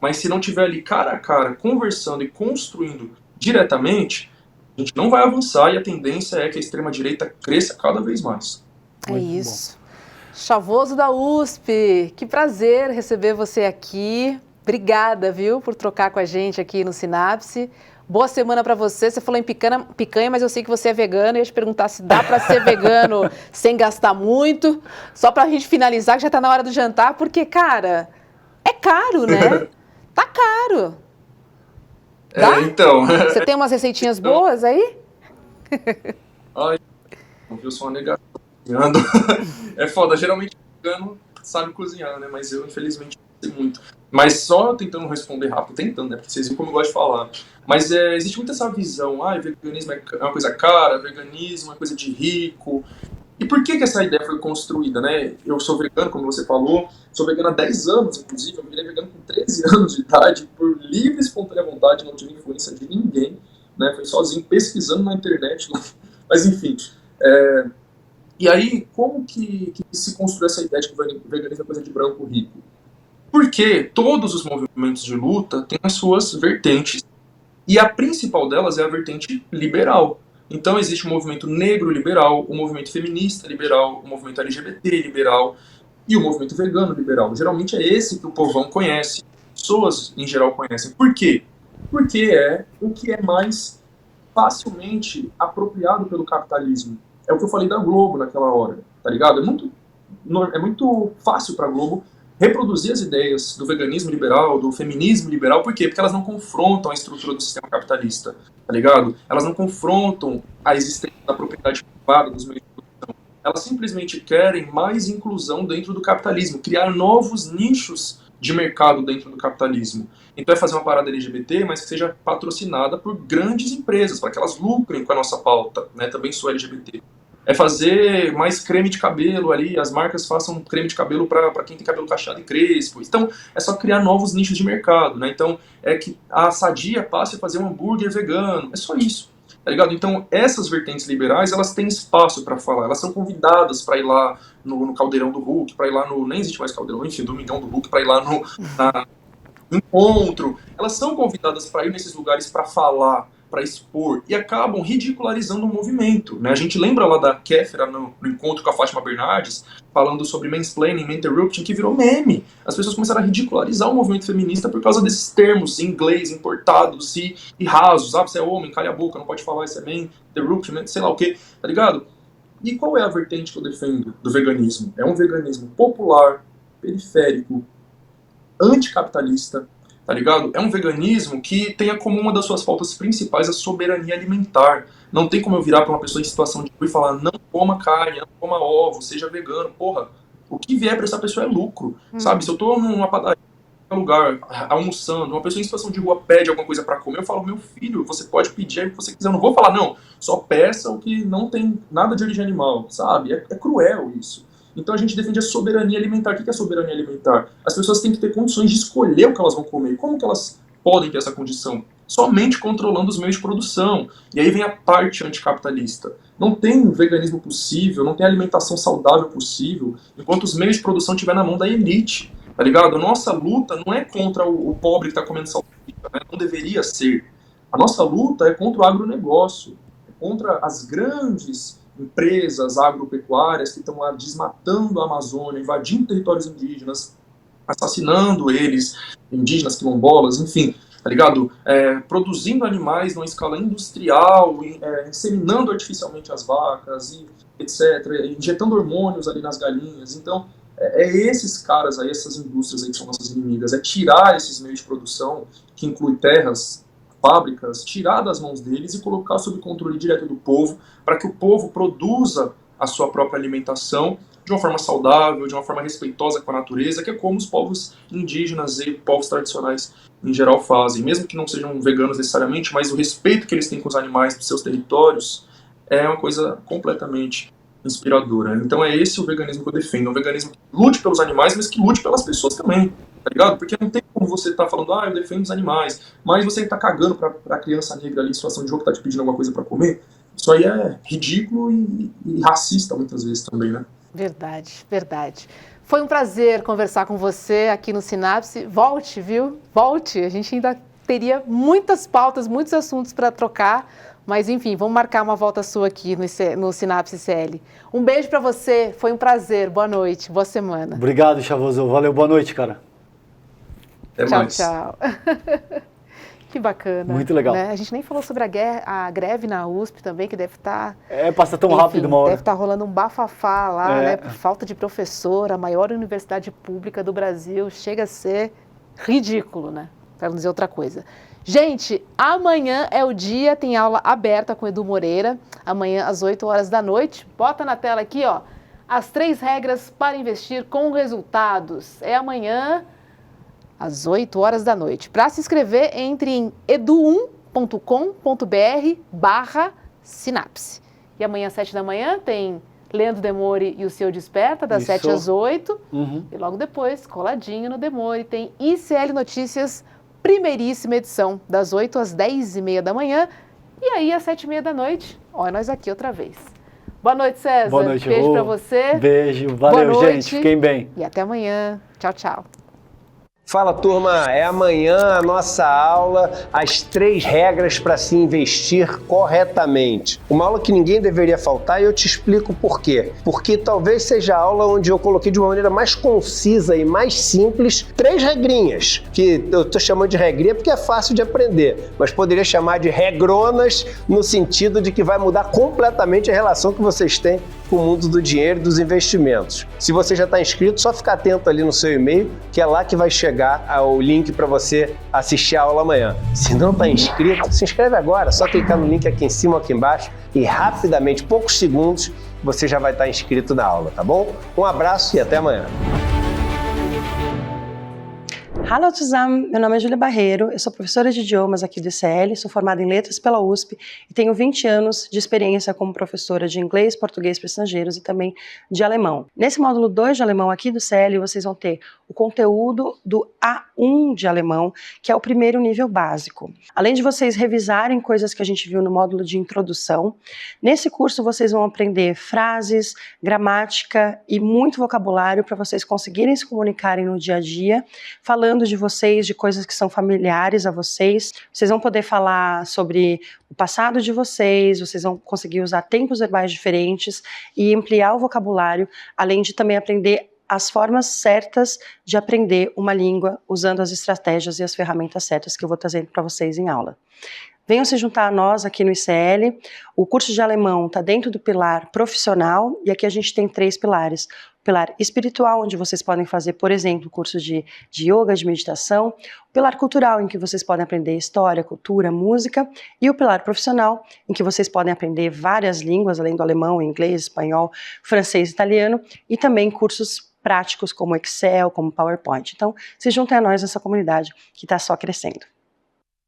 mas se não tiver ali cara a cara, conversando e construindo diretamente, a gente não vai avançar e a tendência é que a extrema-direita cresça cada vez mais. É isso. Chavoso da USP, que prazer receber você aqui. Obrigada, viu, por trocar com a gente aqui no Sinapse. Boa semana para você. Você falou em picanha, mas eu sei que você é vegano. Eu ia te perguntar se dá para ser vegano sem gastar muito. Só para a gente finalizar, que já está na hora do jantar, porque, cara, é caro, né? Tá caro. Então. Você tem umas receitinhas boas aí? Ai, eu sou uma negação cozinhando. É foda, geralmente o vegano sabe cozinhar, né? Mas eu, infelizmente, não sei muito. Mas só tentando responder rápido, tentando, né? Porque vocês viram como eu gosto de falar. Mas existe muito essa visão, veganismo é uma coisa cara, veganismo é coisa de rico. E por que essa ideia foi construída, né? Eu sou vegano, como você falou, sou vegano há 10 anos, inclusive, eu virei vegano com 13 anos de idade, por livre e espontânea vontade, não tive influência de ninguém, né? Foi sozinho, pesquisando na internet, mas enfim. E aí, como que se construiu essa ideia de que o veganismo é coisa de branco rico? Porque todos os movimentos de luta têm as suas vertentes, e a principal delas é a vertente liberal. Então existe o movimento negro liberal, o movimento feminista liberal, o movimento LGBT liberal e o movimento vegano liberal. Geralmente é esse que o povão conhece, pessoas em geral conhecem. Por quê? Porque é o que é mais facilmente apropriado pelo capitalismo. É o que eu falei da Globo naquela hora, tá ligado? É muito fácil para a Globo reproduzir as ideias do veganismo liberal, do feminismo liberal. Por quê? Porque elas não confrontam a estrutura do sistema capitalista, tá ligado? Elas não confrontam a existência da propriedade privada dos meios de produção. Elas simplesmente querem mais inclusão dentro do capitalismo, criar novos nichos de mercado dentro do capitalismo. Então é fazer uma parada LGBT, mas que seja patrocinada por grandes empresas, para que elas lucrem com a nossa pauta, né? Também sou LGBT. É fazer mais creme de cabelo ali, as marcas façam creme de cabelo para quem tem cabelo cacheado e crespo. Então, é só criar novos nichos de mercado, né? Então, é que a Sadia passe a fazer um hambúrguer vegano. É só isso, tá ligado? Então, essas vertentes liberais, elas têm espaço para falar. Elas são convidadas para ir lá no Caldeirão do Hulk, para ir lá no... Nem existe mais Caldeirão, enfim, Domingão do Hulk, para ir lá no encontro. Elas são convidadas para ir nesses lugares para falar, para expor, e acabam ridicularizando o movimento, né? A gente lembra lá da Kéfera no encontro com a Fátima Bernardes, falando sobre mansplaining, interrupting, que virou meme. As pessoas começaram a ridicularizar o movimento feminista por causa desses termos em inglês importados e rasos, sabe? Você é homem, calha a boca, não pode falar, isso é man, interruption, sei lá o que, tá ligado? E qual é a vertente que eu defendo do veganismo? É um veganismo popular, periférico, anticapitalista, tá ligado? É um veganismo que tenha como uma das suas pautas principais a soberania alimentar. Não tem como eu virar pra uma pessoa em situação de rua e falar, não coma carne, não coma ovo, seja vegano. Porra, o que vier pra essa pessoa é lucro, sabe? Se eu tô numa padaria, lugar, almoçando, uma pessoa em situação de rua pede alguma coisa pra comer, eu falo, meu filho, você pode pedir aí o que você quiser. Eu não vou falar, não, só peça o que não tem nada de origem animal, sabe? É cruel isso. Então a gente defende a soberania alimentar. O que é a soberania alimentar? As pessoas têm que ter condições de escolher o que elas vão comer. Como que elas podem ter essa condição? Somente controlando os meios de produção. E aí vem a parte anticapitalista. Não tem veganismo possível, não tem alimentação saudável possível, enquanto os meios de produção estiver na mão da elite. Tá ligado? A nossa luta não é contra o pobre que está comendo salsicha, né? Não deveria ser. A nossa luta é contra o agronegócio, é contra as grandes empresas agropecuárias que estão lá desmatando a Amazônia, invadindo territórios indígenas, assassinando eles, indígenas, quilombolas, enfim, tá ligado? Produzindo animais numa escala industrial, inseminando artificialmente as vacas, e etc., injetando hormônios ali nas galinhas. Então, esses caras aí, essas indústrias aí que são nossas inimigas, é tirar esses meios de produção, que inclui terras, fábricas, tirar das mãos deles e colocar sob controle direto do povo, para que o povo produza a sua própria alimentação de uma forma saudável, de uma forma respeitosa com a natureza, que é como os povos indígenas e povos tradicionais em geral fazem. Mesmo que não sejam veganos necessariamente, mas o respeito que eles têm com os animais dos seus territórios é uma coisa completamente inspiradora. Então é esse o veganismo que eu defendo, um veganismo que lute pelos animais, mas que lute pelas pessoas também, tá ligado? Porque não tem como você tá falando, eu defendo os animais, mas você tá cagando pra criança negra ali em situação de rua que tá te pedindo alguma coisa pra comer. Isso aí é ridículo e racista muitas vezes também, né? Verdade, verdade. Foi um prazer conversar com você aqui no Sinapse. Volte, viu? Volte. A gente ainda teria muitas pautas, muitos assuntos para trocar. Mas, enfim, vamos marcar uma volta sua aqui no Sinapse CL. Um beijo para você, foi um prazer. Boa noite, boa semana. Obrigado, Chavoso. Valeu, boa noite, cara. Até mais. Tchau. Que bacana. Muito legal. Né? A gente nem falou sobre a greve na USP também, que deve estar... passa tão rápido uma hora. Deve estar rolando um bafafá lá, né? Por falta de professor, a maior universidade pública do Brasil. Chega a ser ridículo, né? Para não dizer outra coisa. Gente, amanhã é o dia, tem aula aberta com Edu Moreira, amanhã às 8 horas da noite. Bota na tela aqui, ó, as 3 regras para investir com resultados. É amanhã às 8 horas da noite. Para se inscrever, entre em edu1.com.br/sinapse. E amanhã às 7 da manhã tem Leandro Demore e o Seu Desperta, das 7 às 8. E logo depois, coladinho no Demore, tem ICL Notícias, primeiríssima edição, das 8 às 10h30 da manhã. E aí, às 7h30 da noite, olha nós aqui outra vez. Boa noite, César. Boa noite, beijo pra você. Beijo, valeu, gente. Fiquem bem. E até amanhã. Tchau, tchau. Fala, turma, é amanhã a nossa aula, as 3 regras para se investir corretamente. Uma aula que ninguém deveria faltar e eu te explico por quê. Porque talvez seja a aula onde eu coloquei de uma maneira mais concisa e mais simples 3 regrinhas, que eu tô chamando de regrinha porque é fácil de aprender, mas poderia chamar de regronas no sentido de que vai mudar completamente a relação que vocês têm com o mundo do dinheiro e dos investimentos. Se você já está inscrito, só ficar atento ali no seu e-mail, que é lá que vai chegar o link para você assistir a aula amanhã. Se não está inscrito, se inscreve agora, só clicar no link aqui em cima ou aqui embaixo e rapidamente, poucos segundos, você já vai estar inscrito na aula, tá bom? Um abraço e até amanhã. Hallo zusammen, meu nome é Júlia Barreiro, eu sou professora de idiomas aqui do ICL, sou formada em letras pela USP e tenho 20 anos de experiência como professora de inglês, português para estrangeiros e também de alemão. Nesse módulo 2 de alemão aqui do ICL, vocês vão ter o conteúdo do 1 de alemão, que é o primeiro nível básico. Além de vocês revisarem coisas que a gente viu no módulo de introdução, nesse curso vocês vão aprender frases, gramática e muito vocabulário para vocês conseguirem se comunicarem no dia a dia, falando de vocês, de coisas que são familiares a vocês. Vocês vão poder falar sobre o passado de vocês vão conseguir usar tempos verbais diferentes e ampliar o vocabulário, além de também aprender as formas certas de aprender uma língua usando as estratégias e as ferramentas certas que eu vou trazendo para vocês em aula. Venham se juntar a nós aqui no ICL. O curso de alemão está dentro do pilar profissional e aqui a gente tem 3 pilares. O pilar espiritual, onde vocês podem fazer, por exemplo, curso de yoga, de meditação. O pilar cultural, em que vocês podem aprender história, cultura, música. E o pilar profissional, em que vocês podem aprender várias línguas, além do alemão, inglês, espanhol, francês, italiano. E também cursos práticos como Excel, como PowerPoint. Então, se juntem a nós nessa comunidade que está só crescendo.